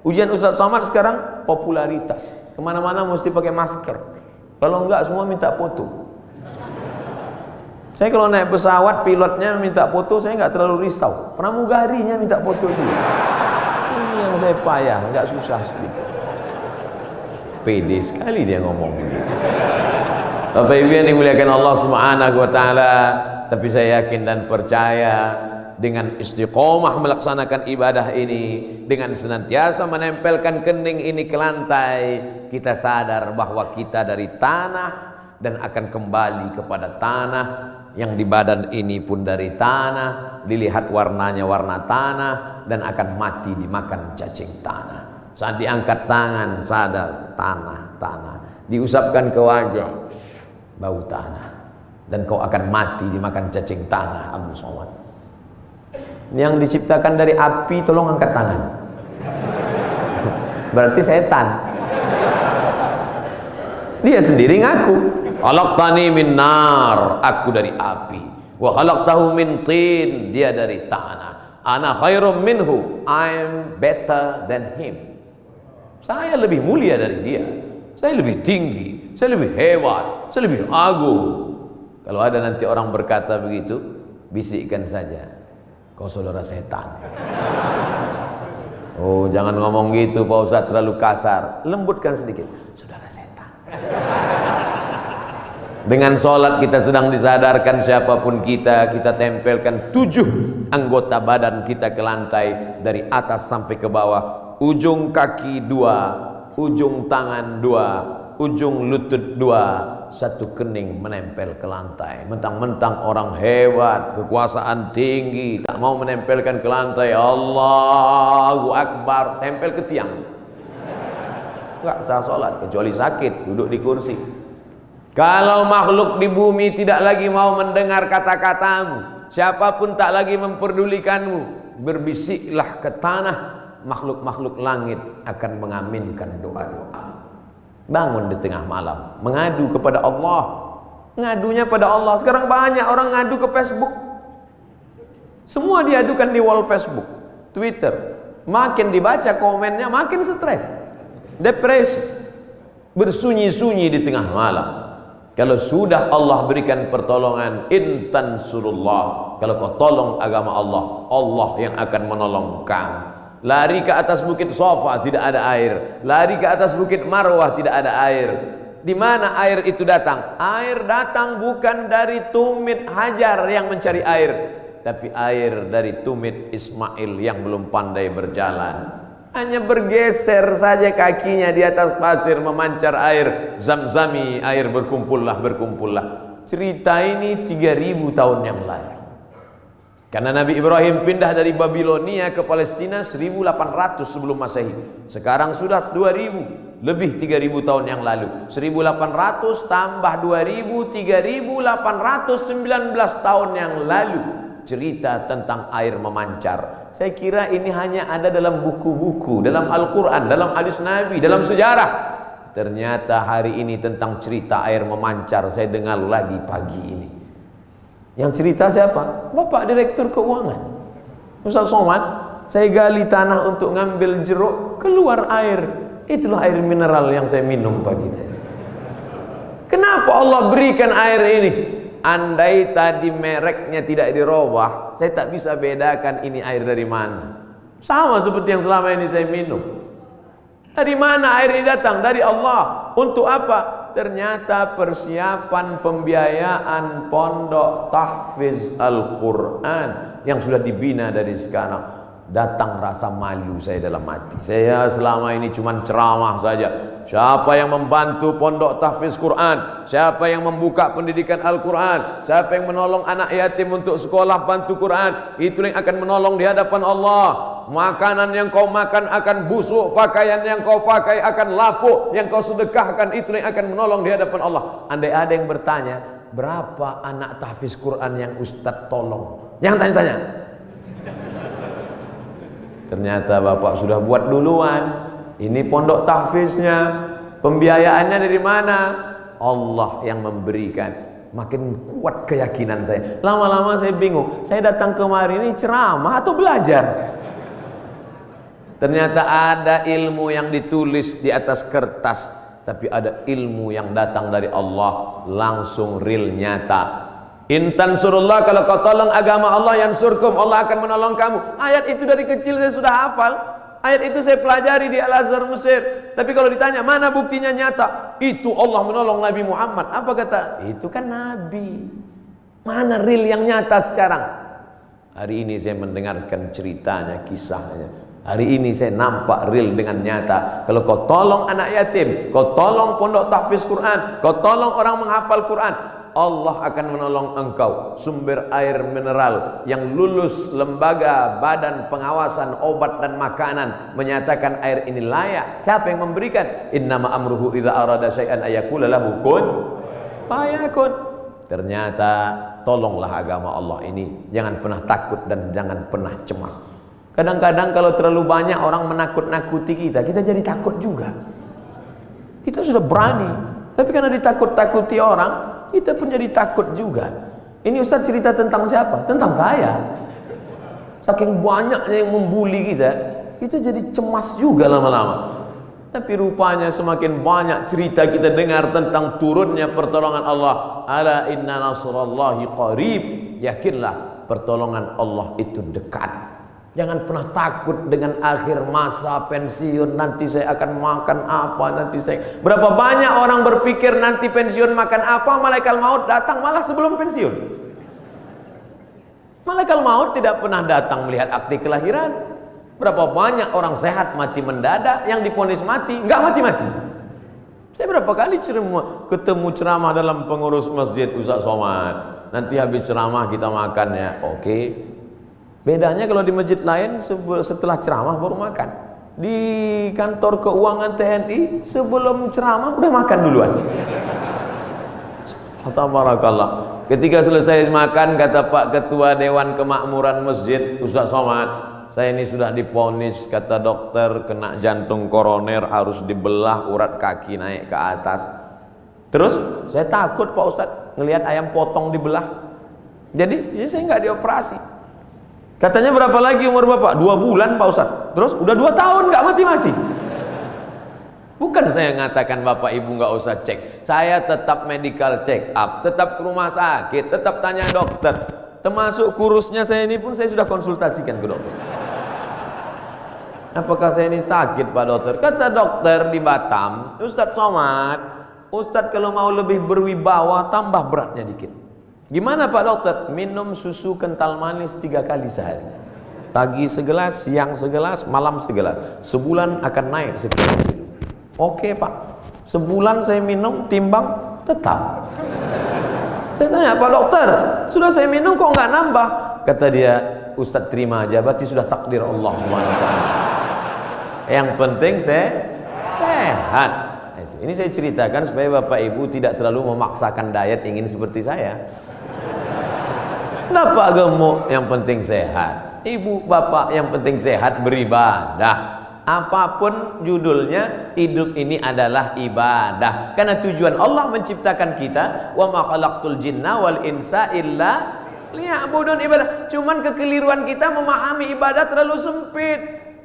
Ujian Ustaz Somad sekarang popularitas, kemana-mana mesti pakai masker. Kalau enggak semua minta foto. Saya kalau naik pesawat, pilotnya minta foto, saya nggak terlalu risau. Pramugarinya minta foto juga. Ini yang saya payah, nggak susah sedikit. Pede sekali dia ngomong begitu. Bapak Ibu yang dimuliakan Allah Subhanahu wa ta'ala. Tapi saya yakin dan percaya dengan istiqomah melaksanakan ibadah ini, dengan senantiasa menempelkan kening ini ke lantai, kita sadar bahwa kita dari tanah dan akan kembali kepada tanah. Yang di badan ini pun dari tanah, dilihat warnanya warna tanah, dan akan mati dimakan cacing tanah. Saat diangkat tangan sadar tanah, diusapkan ke wajah bau tanah, dan kau akan mati dimakan cacing tanah. Abdul Somad yang diciptakan dari api, tolong angkat tangan. Berarti setan. Dia sendiri ngaku, khalaqtani min nar, aku dari api, wa khalaqtahu min tin, dia dari tanah. Ana khairum minhu, I'm better than him. Saya lebih mulia dari dia, saya lebih tinggi, saya lebih hebat, saya lebih agung. Kalau ada nanti orang berkata begitu, bisikkan saja, kau saudara setan. Oh, jangan ngomong gitu Pak Ustadz, terlalu kasar. Lembutkan sedikit. Saudara setan. Dengan sholat kita sedang disadarkan siapapun kita tempelkan 7 anggota badan kita ke lantai dari atas sampai ke bawah. Ujung kaki 2, ujung tangan 2, ujung lutut 2, 1 kening menempel ke lantai. Mentang-mentang orang hebat, kekuasaan tinggi, tak mau menempelkan ke lantai. Allahu Akbar, tempel ke tiang. Enggak sah sholat kecuali sakit, duduk di kursi. Kalau makhluk di bumi tidak lagi mau mendengar kata-katamu, siapapun tak lagi memperdulikanmu, berbisiklah ke tanah, makhluk-makhluk langit akan mengaminkan doa-doa. Bangun di tengah malam, mengadu kepada Allah. Ngadunya pada Allah. Sekarang banyak orang ngadu ke Facebook. Semua diadukan di wall Facebook, Twitter. Makin dibaca komennya, makin stres, depresi, bersunyi-sunyi di tengah malam. Kalau sudah Allah berikan pertolongan, intan surullah, kalau kau tolong agama Allah, Allah yang akan menolong kamu. Lari ke atas bukit Safa tidak ada air, lari ke atas bukit Marwah tidak ada air. Di mana air itu datang? Air datang bukan dari tumit Hajar yang mencari air, tapi air dari tumit Ismail yang belum pandai berjalan. Hanya bergeser saja kakinya di atas pasir, memancar air Zamzami, air berkumpullah. Cerita ini 3000 tahun yang lalu. Karena Nabi Ibrahim pindah dari Babilonia ke Palestina 1800 sebelum Masehi. Sekarang sudah 2000, lebih 3000 tahun yang lalu. 1800 tambah 2000, 3819 tahun yang lalu. Cerita tentang air memancar. Saya kira ini hanya ada dalam buku-buku, dalam Al-Quran, dalam hadis Nabi, dalam sejarah. Ternyata hari ini tentang cerita air memancar saya dengar lagi pagi ini. Yang cerita siapa? Bapak Direktur Keuangan, Ustaz Somad. Saya gali tanah untuk ngambil jeruk, keluar air. Itulah air mineral yang saya minum pagi tadi. Kenapa Allah berikan air ini? Andai tadi mereknya tidak dirubah, saya tak bisa bedakan ini air dari mana. Sama seperti yang selama ini saya minum. Dari mana air ini datang? Dari Allah. Untuk apa? Ternyata persiapan pembiayaan pondok tahfiz Al-Quran yang sudah dibina dari sekarang. Datang rasa malu saya dalam hati. Saya selama ini cuma ceramah saja. Siapa yang membantu pondok tahfiz Quran, siapa yang membuka pendidikan Al-Quran, siapa yang menolong anak yatim untuk sekolah bantu Quran, itu yang akan menolong di hadapan Allah. Makanan yang kau makan akan busuk, pakaian yang kau pakai akan lapuk, yang kau sedekahkan itu yang akan menolong di hadapan Allah. Andai ada yang bertanya, berapa anak tahfiz Quran yang Ustadz tolong? Jangan tanya-tanya. Ternyata Bapak sudah buat duluan. Ini pondok tahfiznya, pembiayaannya dari mana? Allah yang memberikan. Makin kuat keyakinan saya. Lama-lama saya bingung. Saya datang kemari ini ceramah atau belajar? Ternyata ada ilmu yang ditulis di atas kertas, tapi ada ilmu yang datang dari Allah langsung real nyata. Intan surullah, kalau kau tolong agama Allah, yansurkum, Allah akan menolong kamu. Ayat itu dari kecil saya sudah hafal. Ayat itu saya pelajari di Al-Azhar Mesir. Tapi kalau ditanya mana buktinya nyata, itu Allah menolong Nabi Muhammad. Apa kata? Itu kan Nabi. Mana real yang nyata sekarang? Hari ini saya mendengarkan ceritanya, kisahnya. Hari ini saya nampak real dengan nyata. Kalau kau tolong anak yatim, kau tolong pondok tahfiz Quran, kau tolong orang menghafal Quran, Allah akan menolong engkau. Sumber air mineral yang lulus lembaga badan pengawasan obat dan makanan menyatakan air ini layak. Siapa yang memberikan? Innama amruhu idza arada syai'an ayaqula lahu kun fayakun. Ternyata tolonglah agama Allah ini. Jangan pernah takut dan jangan pernah cemas. Kadang-kadang kalau terlalu banyak orang menakut-nakuti kita, kita jadi takut juga. Kita sudah berani, tapi karena ditakut-takuti orang, kita pun jadi takut juga. Ini Ustaz cerita tentang siapa? Tentang saya. Saking banyaknya yang membuli kita, kita jadi cemas juga lama-lama. Tapi rupanya semakin banyak cerita kita dengar tentang turunnya pertolongan Allah. Ala inna nasrallahi qarib. Yakinlah pertolongan Allah itu dekat. Jangan pernah takut dengan akhir masa pensiun, nanti saya akan makan apa, nanti saya... Berapa banyak orang berpikir nanti pensiun makan apa, malaikat maut datang malah sebelum pensiun. Malaikat maut tidak pernah datang melihat akte kelahiran. Berapa banyak orang sehat mati mendadak, yang divonis mati, nggak mati-mati. Saya berapa kali ketemu ceramah dalam pengurus masjid, Ustaz Somad, nanti habis ceramah kita makan ya. Oke. Bedanya kalau di masjid lain setelah ceramah baru makan. Di kantor keuangan TNI sebelum ceramah udah makan duluan. Tabarakallah. Ketika selesai makan, kata Pak Ketua Dewan Kemakmuran Masjid, Ustaz Somad, saya ini sudah divonis, kata dokter, kena jantung koroner, harus dibelah urat kaki naik ke atas. Terus saya takut Pak Ustadz ngelihat ayam potong dibelah. Jadi ya saya nggak dioperasi. Katanya berapa lagi umur Bapak? 2 bulan Pak Ustadz. Terus udah 2 tahun nggak mati-mati. Bukan saya ngatakan Bapak Ibu nggak usah cek. Saya tetap medical check up, tetap ke rumah sakit, tetap tanya dokter. Termasuk kurusnya saya ini pun saya sudah konsultasikan ke dokter. Apakah saya ini sakit Pak Dokter? Kata dokter di Batam, Ustadz Somad, Ustadz kalau mau lebih berwibawa tambah beratnya dikit. Gimana Pak Dokter? Minum susu kental manis 3 kali sehari. Pagi segelas, siang segelas, malam segelas. Sebulan akan naik sekian kilo. Oke Pak. Sebulan saya minum, timbang tetap. Saya tanya, Pak Dokter, sudah saya minum kok nggak nambah? Kata dia, Ustadz terima aja, berarti sudah takdir Allah SWT. Yang penting saya sehat. Ini saya ceritakan supaya Bapak Ibu tidak terlalu memaksakan diet ingin seperti saya. Bapak gemuk, yang penting sehat. Ibu bapak yang penting sehat, beribadah. Apapun judulnya, hidup ini adalah ibadah. Karena tujuan Allah menciptakan kita, wa ma khalaqtul jinna wal insa illa liya'budun, ibadah. Cuman kekeliruan kita memahami ibadah terlalu sempit.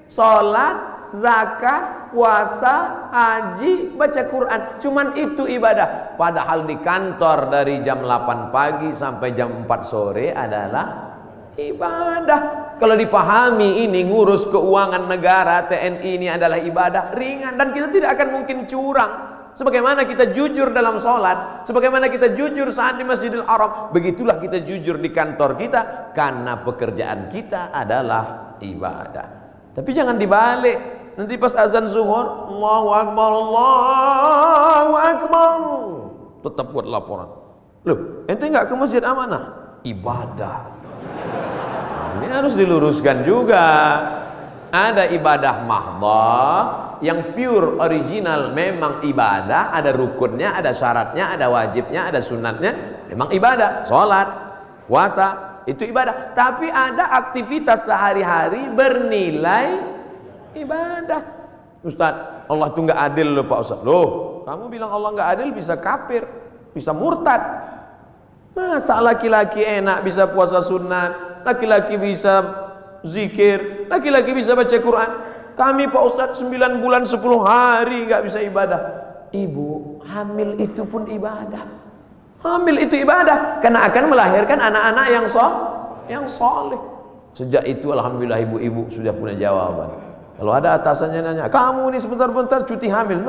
Salat, zakat, puasa, haji, baca Quran, cuman itu ibadah. Padahal di kantor dari jam 8 pagi sampai jam 4 sore adalah ibadah. Kalau dipahami ini, ngurus keuangan negara, TNI ini adalah ibadah ringan, dan kita tidak akan mungkin curang. Sebagaimana kita jujur dalam sholat, sebagaimana kita jujur saat di Masjidil Haram, begitulah kita jujur di kantor kita, karena pekerjaan kita adalah ibadah. Tapi jangan dibalik. Nanti pas azan zuhur, Allahu Akbar, Allahu Akbar, tetap buat laporan. Loh, ente nggak ke masjid amanah? Ibadah. Ini harus diluruskan juga. Ada ibadah mahdhah yang pure original, memang ibadah, ada rukunnya, ada syaratnya, ada wajibnya, ada sunatnya, memang ibadah. Sholat, puasa, itu ibadah. Tapi ada aktivitas sehari-hari bernilai ibadah. Ustaz, Allah itu nggak adil loh Pak Ustaz. Loh, kamu bilang Allah nggak adil, bisa kafir, bisa murtad. Masa laki-laki enak bisa puasa sunat, laki-laki bisa zikir, laki-laki bisa baca Quran. Kami Pak Ustaz 9 bulan 10 hari nggak bisa ibadah. Ibu, hamil itu pun ibadah. Hamil itu ibadah, karena akan melahirkan anak-anak yang soleh. Sejak itu alhamdulillah ibu-ibu sudah punya jawaban. Kalau ada atasannya nanya, kamu ini sebentar-bentar cuti hamil,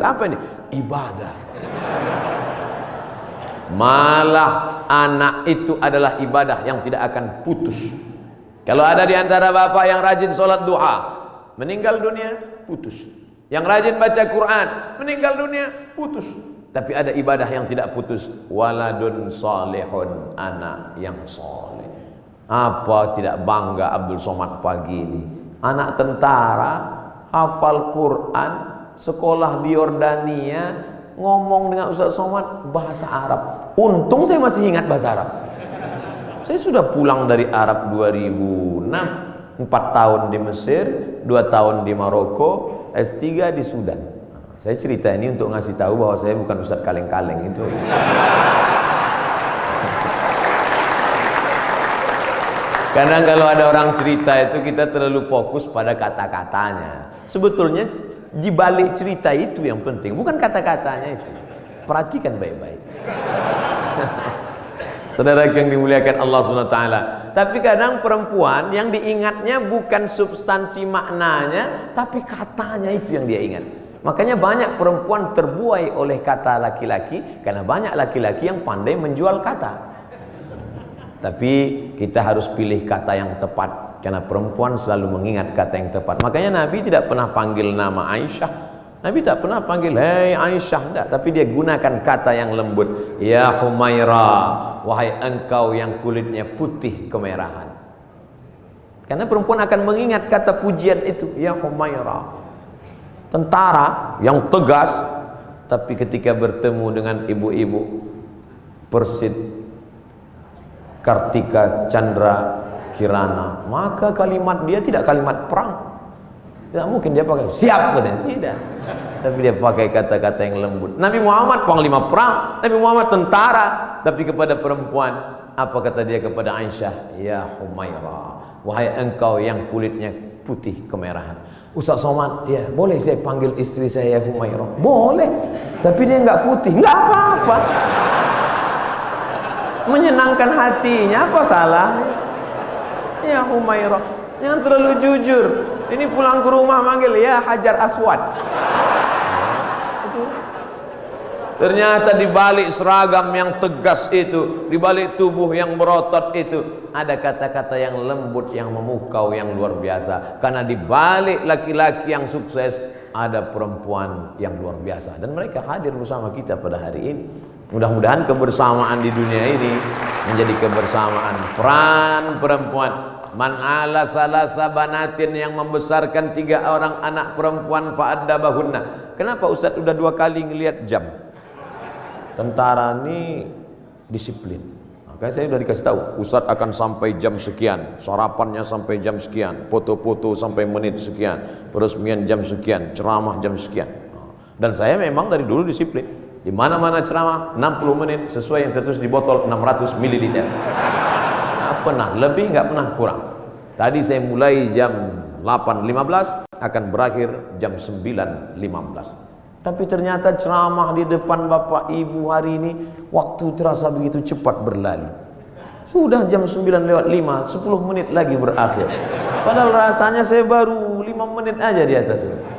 apa ini? Ibadah. Malah anak itu adalah ibadah yang tidak akan putus. Kalau ada di antara bapak yang rajin sholat duha, meninggal dunia, putus. Yang rajin baca Quran, meninggal dunia, putus. Tapi ada ibadah yang tidak putus. Waladun salihun, anak yang soleh. Apa tidak bangga Abdul Somad pagi ini? Anak tentara, hafal Quran, sekolah di Yordania, ngomong dengan Ustaz Somad bahasa Arab. Untung saya masih ingat bahasa Arab. Saya sudah pulang dari Arab 2006, 4 tahun di Mesir, 2 tahun di Maroko, S3 di Sudan. Saya cerita ini untuk ngasih tahu bahwa saya bukan Ustaz kaleng-kaleng itu. Kadang kalau ada orang cerita itu kita terlalu fokus pada kata-katanya. Sebetulnya di balik cerita itu yang penting, bukan kata-katanya itu. Perhatikan baik-baik. Saudara yang dimuliakan Allah SWT. Tapi kadang perempuan yang diingatnya bukan substansi maknanya, tapi katanya itu yang dia ingat. Makanya banyak perempuan terbuai oleh kata laki-laki, karena banyak laki-laki yang pandai menjual kata. Tapi kita harus pilih kata yang tepat, karena perempuan selalu mengingat kata yang tepat. Makanya Nabi tidak pernah panggil nama Aisyah. Nabi tak pernah panggil hei Aisyah, tidak. Tapi dia gunakan kata yang lembut. Ya Humaira, wahai engkau yang kulitnya putih kemerahan. Karena perempuan akan mengingat kata pujian itu. Ya Humaira, tentara yang tegas, tapi ketika bertemu dengan ibu-ibu Persid, Kartika Chandra Kirana, maka kalimat dia tidak kalimat perang. Tidak mungkin dia pakai siap, tidak. Tapi dia pakai kata-kata yang lembut. Nabi Muhammad panglima perang, Nabi Muhammad tentara, tapi kepada perempuan apa kata dia kepada Aisyah? Ya Humaira, wahai engkau yang kulitnya putih kemerahan. Ustaz Somad, ya boleh saya panggil istri saya ya Humaira? Boleh, tapi dia nggak putih, nggak apa-apa. Menyenangkan hatinya, apa salah? Ya Humaira, jangan terlalu jujur. Ini pulang ke rumah manggil ya Hajar Aswad. Ternyata di balik seragam yang tegas itu, di balik tubuh yang berotot itu, ada kata-kata yang lembut, yang memukau, yang luar biasa. Karena di balik laki-laki yang sukses ada perempuan yang luar biasa, dan mereka hadir bersama kita pada hari ini. Mudah-mudahan kebersamaan di dunia ini menjadi kebersamaan peran perempuan. Man ala salasa banatin, yang membesarkan 3 orang anak perempuan fa'addabahunna. Kenapa Ustaz udah 2 kali ngelihat jam? Tentara ini disiplin. Makanya saya udah dikasih tahu, Ustaz akan sampai jam sekian, sarapannya sampai jam sekian, foto-foto sampai menit sekian, peresmian jam sekian, ceramah jam sekian. Dan saya memang dari dulu disiplin. Di mana-mana ceramah 60 menit sesuai yang tertulis di botol 600 ml. Nggak pernah lebih, nggak pernah kurang. Tadi saya mulai jam 8.15, akan berakhir jam 9.15. Tapi ternyata ceramah di depan Bapak Ibu hari ini, waktu terasa begitu cepat berlalu. Sudah jam 9:05, 10 menit lagi berakhir. Padahal rasanya saya baru 5 menit aja di atas ini.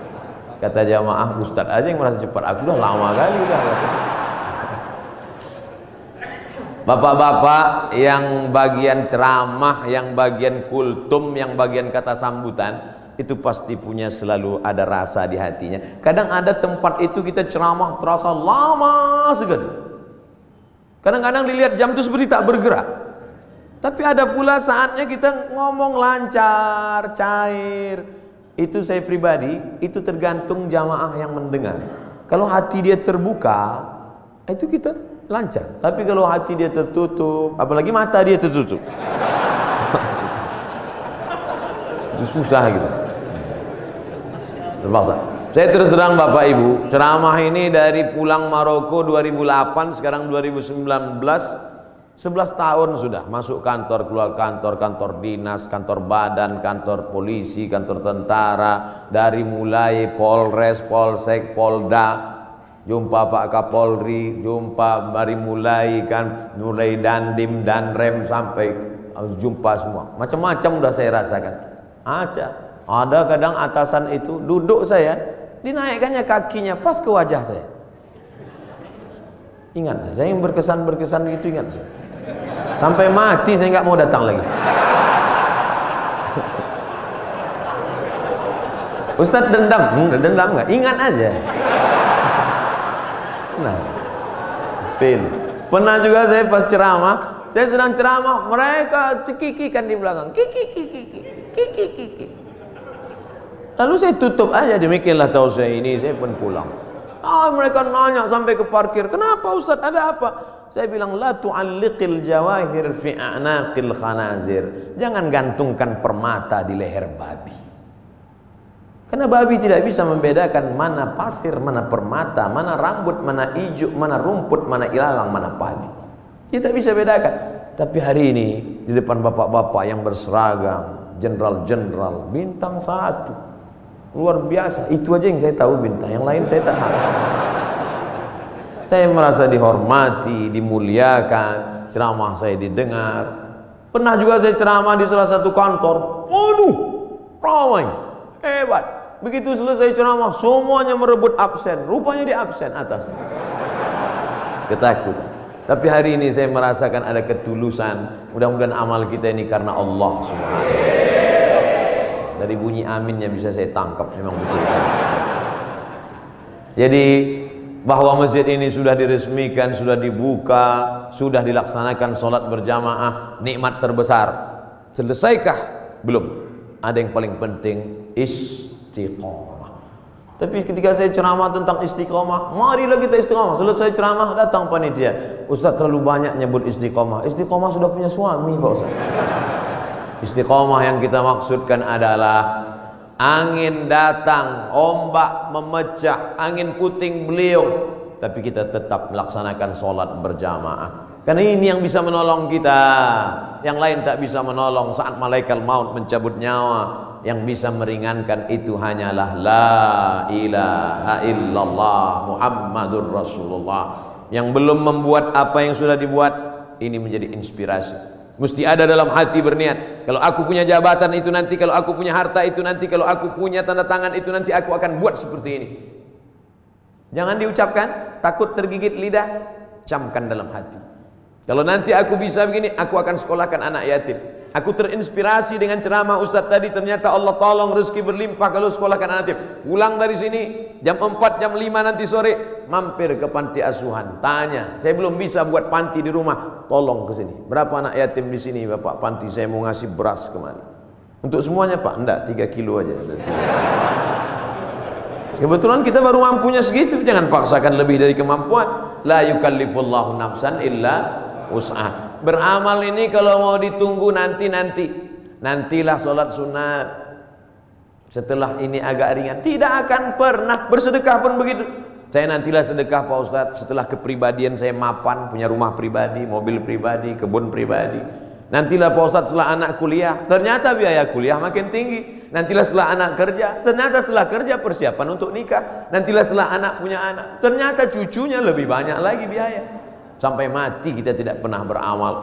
Kata jamaah, Ustadz aja yang merasa cepat, aku udah lama kali udah. Bapak-bapak yang bagian ceramah, yang bagian kultum, yang bagian kata sambutan, itu pasti punya selalu ada rasa di hatinya. Kadang ada tempat itu kita ceramah terasa lama sekali. Kadang-kadang dilihat jam itu seperti tak bergerak. Tapi ada pula saatnya kita ngomong lancar, cair. Itu saya pribadi, itu tergantung jamaah yang mendengar. Kalau hati dia terbuka, itu kita lancar. Tapi kalau hati dia tertutup, apalagi mata dia tertutup, itu susah gitu. Terpaksa. Saya terus terang Bapak Ibu, ceramah ini dari pulang Maroko 2008, sekarang 2019, 11 tahun sudah masuk kantor, keluar kantor, kantor dinas, kantor badan, kantor polisi, kantor tentara, dari mulai Polres, Polsek, Polda, jumpa Pak Kapolri, jumpa dari mulai kan, mulai Dandim, Danrem sampai jumpa semua. Macam-macam udah saya rasakan. Ada kadang atasan itu duduk saya, dinaikkannya kakinya pas ke wajah saya. Ingat saya yang berkesan itu ingat saya. Sampai mati saya nggak mau datang lagi. Ustadz dendam nggak? Ingat aja. Nah, spin. Pernah juga saya pas ceramah, saya sedang ceramah, mereka cekikikan di belakang, kiki. Lalu saya tutup aja, demikianlah tahu saya ini, saya pun pulang. Mereka nanya sampai ke parkir, kenapa Ustadz, ada apa? Saya bilang, la tu'alliqil jawahir fi a'naqil khanazir. Jangan gantungkan permata di leher babi. Karena babi tidak bisa membedakan mana pasir, mana permata, mana rambut, mana ijuk, mana rumput, mana ilalang, mana padi. Dia tak bisa bedakan. Tapi hari ini di depan bapak-bapak yang berseragam, jenderal-jenderal, bintang 1, luar biasa. Itu aja yang saya tahu bintang, yang lain saya tak tahu. Saya merasa dihormati, dimuliakan. ceramah saya didengar. Pernah juga saya ceramah di salah satu kantor, waduh, ramai, hebat. Begitu selesai ceramah, semuanya merebut absen. Rupanya di absen atas. Ketakutan. Tapi hari ini saya merasakan ada ketulusan. Mudah-mudahan amal kita ini karena Allah Subhanahu wa ta'ala. Dari bunyi aminnya bisa saya tangkap, memang betul. Jadi bahwa masjid ini sudah diresmikan, sudah dibuka, sudah dilaksanakan sholat berjamaah, nikmat terbesar. Selesaikah? Belum. Ada yang paling penting, istiqomah. Tapi ketika saya ceramah tentang istiqomah, marilah kita istiqomah. Selesai ceramah, datang panitia, Ustaz terlalu banyak nyebut istiqomah. Istiqomah sudah punya suami Pak Ustaz. Istiqomah yang kita maksudkan adalah angin datang, ombak memecah, angin puting beliung, tapi kita tetap melaksanakan sholat berjamaah. Karena ini yang bisa menolong kita. Yang lain tak bisa menolong saat malaikat maut mencabut nyawa. Yang bisa meringankan itu hanyalah la ilaha illallah Muhammadur Rasulullah. Yang belum membuat apa yang sudah dibuat, ini menjadi inspirasi. Mesti ada dalam hati berniat, kalau aku punya jabatan itu nanti, kalau aku punya harta itu nanti, kalau aku punya tanda tangan itu nanti, aku akan buat seperti ini. Jangan diucapkan, takut tergigit lidah, camkan dalam hati. Kalau nanti aku bisa begini, aku akan sekolahkan anak yatim. Aku terinspirasi dengan ceramah Ustadz tadi, ternyata Allah tolong rezeki berlimpah kalau sekolahkan anak yatim. Pulang dari sini jam 4, jam 5 nanti sore, mampir ke panti asuhan, tanya, saya belum bisa buat panti di rumah, tolong ke sini. Berapa anak yatim di sini Bapak panti, saya mau ngasih beras kemari. Untuk semuanya Pak? Enggak, 3 kilo aja. Kebetulan kita baru mampunya segitu, jangan paksakan lebih dari kemampuan. La yukallifullahu nafsan illa wus'ah. Beramal ini kalau mau ditunggu nantilah sholat sunat, setelah ini agak ringan, tidak akan pernah. Bersedekah pun begitu. Saya nantilah sedekah Pak Ustadz setelah kepribadian saya mapan, punya rumah pribadi, mobil pribadi, kebun pribadi. Nantilah Pak Ustadz setelah anak kuliah, ternyata biaya kuliah makin tinggi. Nantilah setelah anak kerja, ternyata setelah kerja persiapan untuk nikah. Nantilah setelah anak punya anak, ternyata cucunya lebih banyak lagi biaya. Sampai mati kita tidak pernah beramal.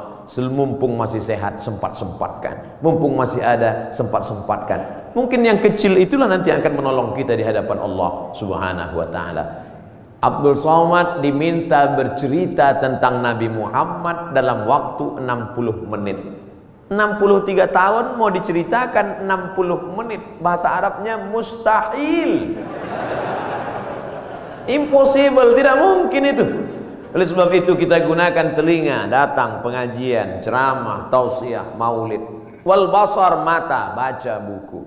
Mumpung masih sehat, sempat-sempatkan. Mumpung masih ada, sempat-sempatkan. Mungkin yang kecil itulah nanti akan menolong kita di hadapan Allah Subhanahu wa ta'ala. Abdul Somad diminta bercerita tentang Nabi Muhammad dalam waktu 60 menit. 63 tahun mau diceritakan 60 menit. Bahasa Arabnya mustahil. Impossible, tidak mungkin itu. Oleh sebab itu kita gunakan telinga, datang pengajian, ceramah, tausiah, maulid. Wal basar, mata, baca buku.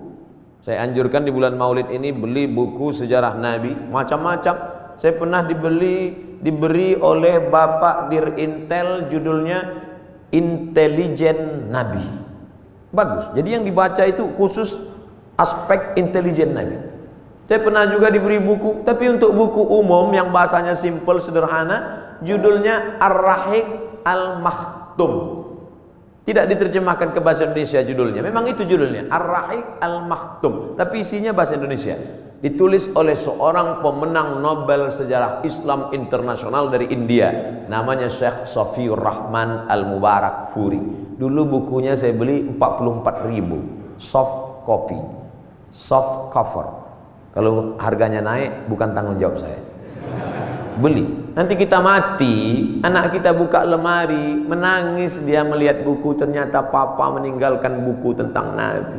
Saya anjurkan di bulan maulid ini beli buku sejarah Nabi, macam-macam. Saya pernah diberi oleh Bapak Dirintel, judulnya Intelijen Nabi. Bagus. Jadi yang dibaca itu khusus aspek intelijen Nabi. Saya pernah juga diberi buku, tapi untuk buku umum yang bahasanya simple, sederhana, judulnya Ar-Rahiq Al-Makhtum. Tidak diterjemahkan ke bahasa Indonesia judulnya. Memang itu judulnya, Ar-Rahiq Al-Makhtum, tapi isinya bahasa Indonesia. Ditulis oleh seorang pemenang Nobel Sejarah Islam Internasional dari India, namanya Syekh Safiur Rahman Al-Mubarak Furi. Dulu bukunya saya beli 44.000, soft copy, soft cover. Kalau harganya naik bukan tanggung jawab saya. Beli. Nanti kita mati, anak kita buka lemari, menangis dia melihat buku, ternyata papa meninggalkan buku tentang Nabi.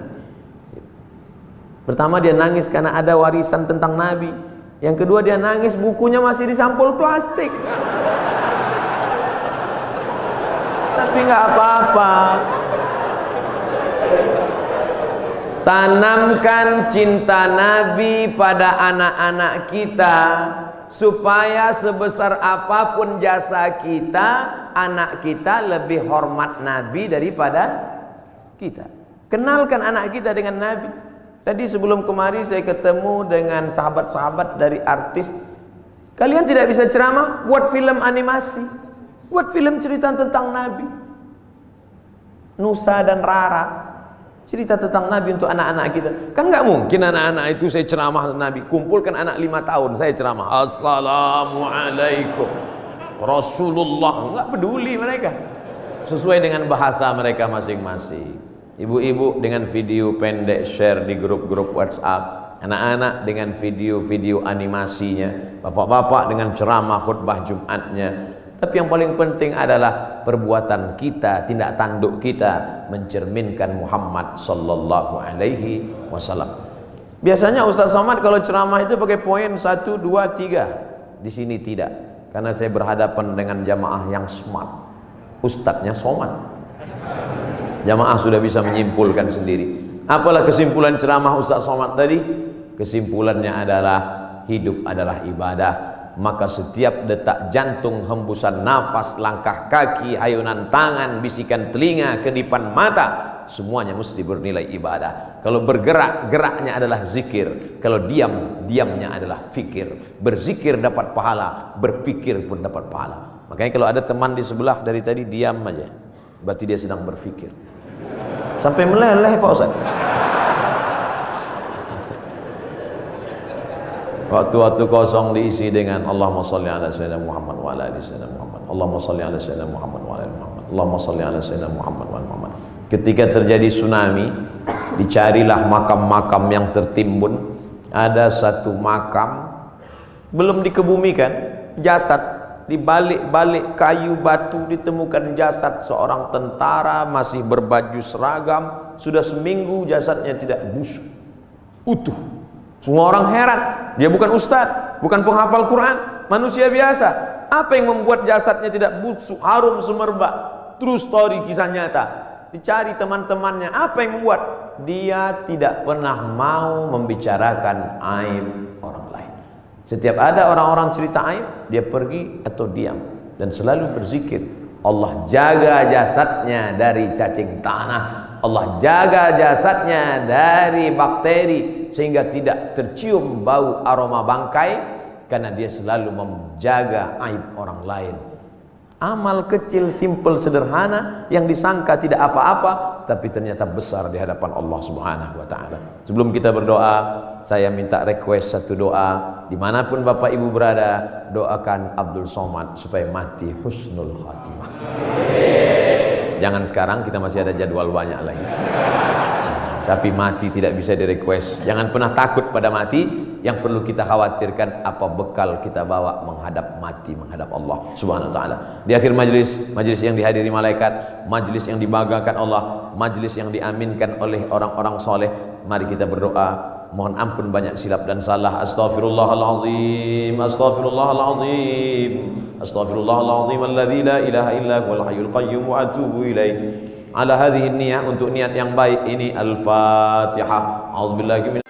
Pertama dia nangis karena ada warisan tentang Nabi. Yang kedua dia nangis bukunya masih di sampul plastik. Tapi nggak apa-apa. Tanamkan cinta Nabi pada anak-anak kita, supaya sebesar apapun jasa kita, anak kita lebih hormat Nabi daripada kita. Kenalkan anak kita dengan Nabi. Tadi sebelum kemari saya ketemu dengan sahabat-sahabat dari artis. Kalian tidak bisa ceramah, buat film animasi, buat film cerita tentang Nabi. Nusa dan Rara, cerita tentang Nabi untuk anak-anak kita. Kan nggak mungkin anak-anak itu saya ceramah tentang Nabi. Kumpulkan anak 5 tahun, saya ceramah Assalamualaikum Rasulullah, nggak peduli mereka. sesuai dengan bahasa mereka masing-masing. Ibu-ibu dengan video pendek share di grup-grup WhatsApp, anak-anak dengan video-video animasinya, bapak-bapak dengan ceramah khutbah Jumatnya. Tapi yang paling penting adalah perbuatan kita, tindak tanduk kita mencerminkan Muhammad sallallahu alaihi wasallam. Biasanya Ustaz Somad kalau ceramah itu pakai poin 1, 2, 3. Di sini tidak, karena saya berhadapan dengan jamaah yang smart. Ustadznya Somad. Jamaah sudah bisa menyimpulkan sendiri. Apalah kesimpulan ceramah Ustaz Somad tadi? Kesimpulannya adalah hidup adalah ibadah. Maka setiap detak jantung, hembusan nafas, langkah kaki, ayunan tangan, bisikan telinga, kedipan mata, semuanya mesti bernilai ibadah. Kalau bergerak, geraknya adalah zikir. Kalau diam, diamnya adalah fikir. Berzikir dapat pahala, berpikir pun dapat pahala. Makanya kalau ada teman di sebelah dari tadi diam aja, berarti dia sedang berfikir. Sampai meleleh Pak Ustaz. Waktu-waktu kosong diisi dengan Allahumma salli ala sayyidina Muhammad wa ala ali sayyidina Muhammad. Allahumma salli ala sayyidina Muhammad wa ala ali Muhammad. Allahumma salli ala sayyidina Muhammad wa ala Muhammad. Ketika terjadi tsunami, dicarilah makam-makam yang tertimbun. Ada satu makam belum dikebumikan, jasad di balik-balik kayu batu ditemukan jasad seorang tentara masih berbaju seragam. Sudah seminggu jasadnya tidak busuk, utuh. Semua orang heran, dia bukan ustadz, bukan penghafal Quran, manusia biasa. Apa yang membuat jasadnya tidak busuk, harum semerbak? True story, kisah nyata. Dicari teman-temannya, apa yang membuat? Dia tidak pernah mau membicarakan aib orang lain. Setiap ada orang-orang cerita aib, dia pergi atau diam dan selalu berzikir. Allah jaga jasadnya dari cacing tanah, Allah jaga jasadnya dari bakteri sehingga tidak tercium bau aroma bangkai, karena dia selalu menjaga aib orang lain. Amal kecil, simple, sederhana yang disangka tidak apa-apa tapi ternyata besar di hadapan Allah Subhanahu wa taala. Sebelum kita berdoa, saya minta request satu doa. Dimanapun Bapak Ibu berada, doakan Abdul Somad supaya mati husnul khatimah. Jangan sekarang, kita masih ada jadwal banyak lagi. Tapi mati tidak bisa direquest. Jangan pernah takut pada mati. Yang perlu kita khawatirkan apa bekal kita bawa menghadap mati, menghadap Allah Subhanahu wa taala. Di akhir majlis, majlis yang dihadiri malaikat, majlis yang dibanggakan Allah, majlis yang diaminkan oleh orang-orang soleh, mari kita berdoa. Mohon ampun banyak silap dan salah. Astaghfirullahalazim, astaghfirullahalazim, astaghfirullahalazim alladzi la ilaha illa huwal hayyul qayyum wa atubu ilaih. Ala hadhihi niyyah, untuk niat yang baik ini. Al-Fatihah. A'udzubillahi min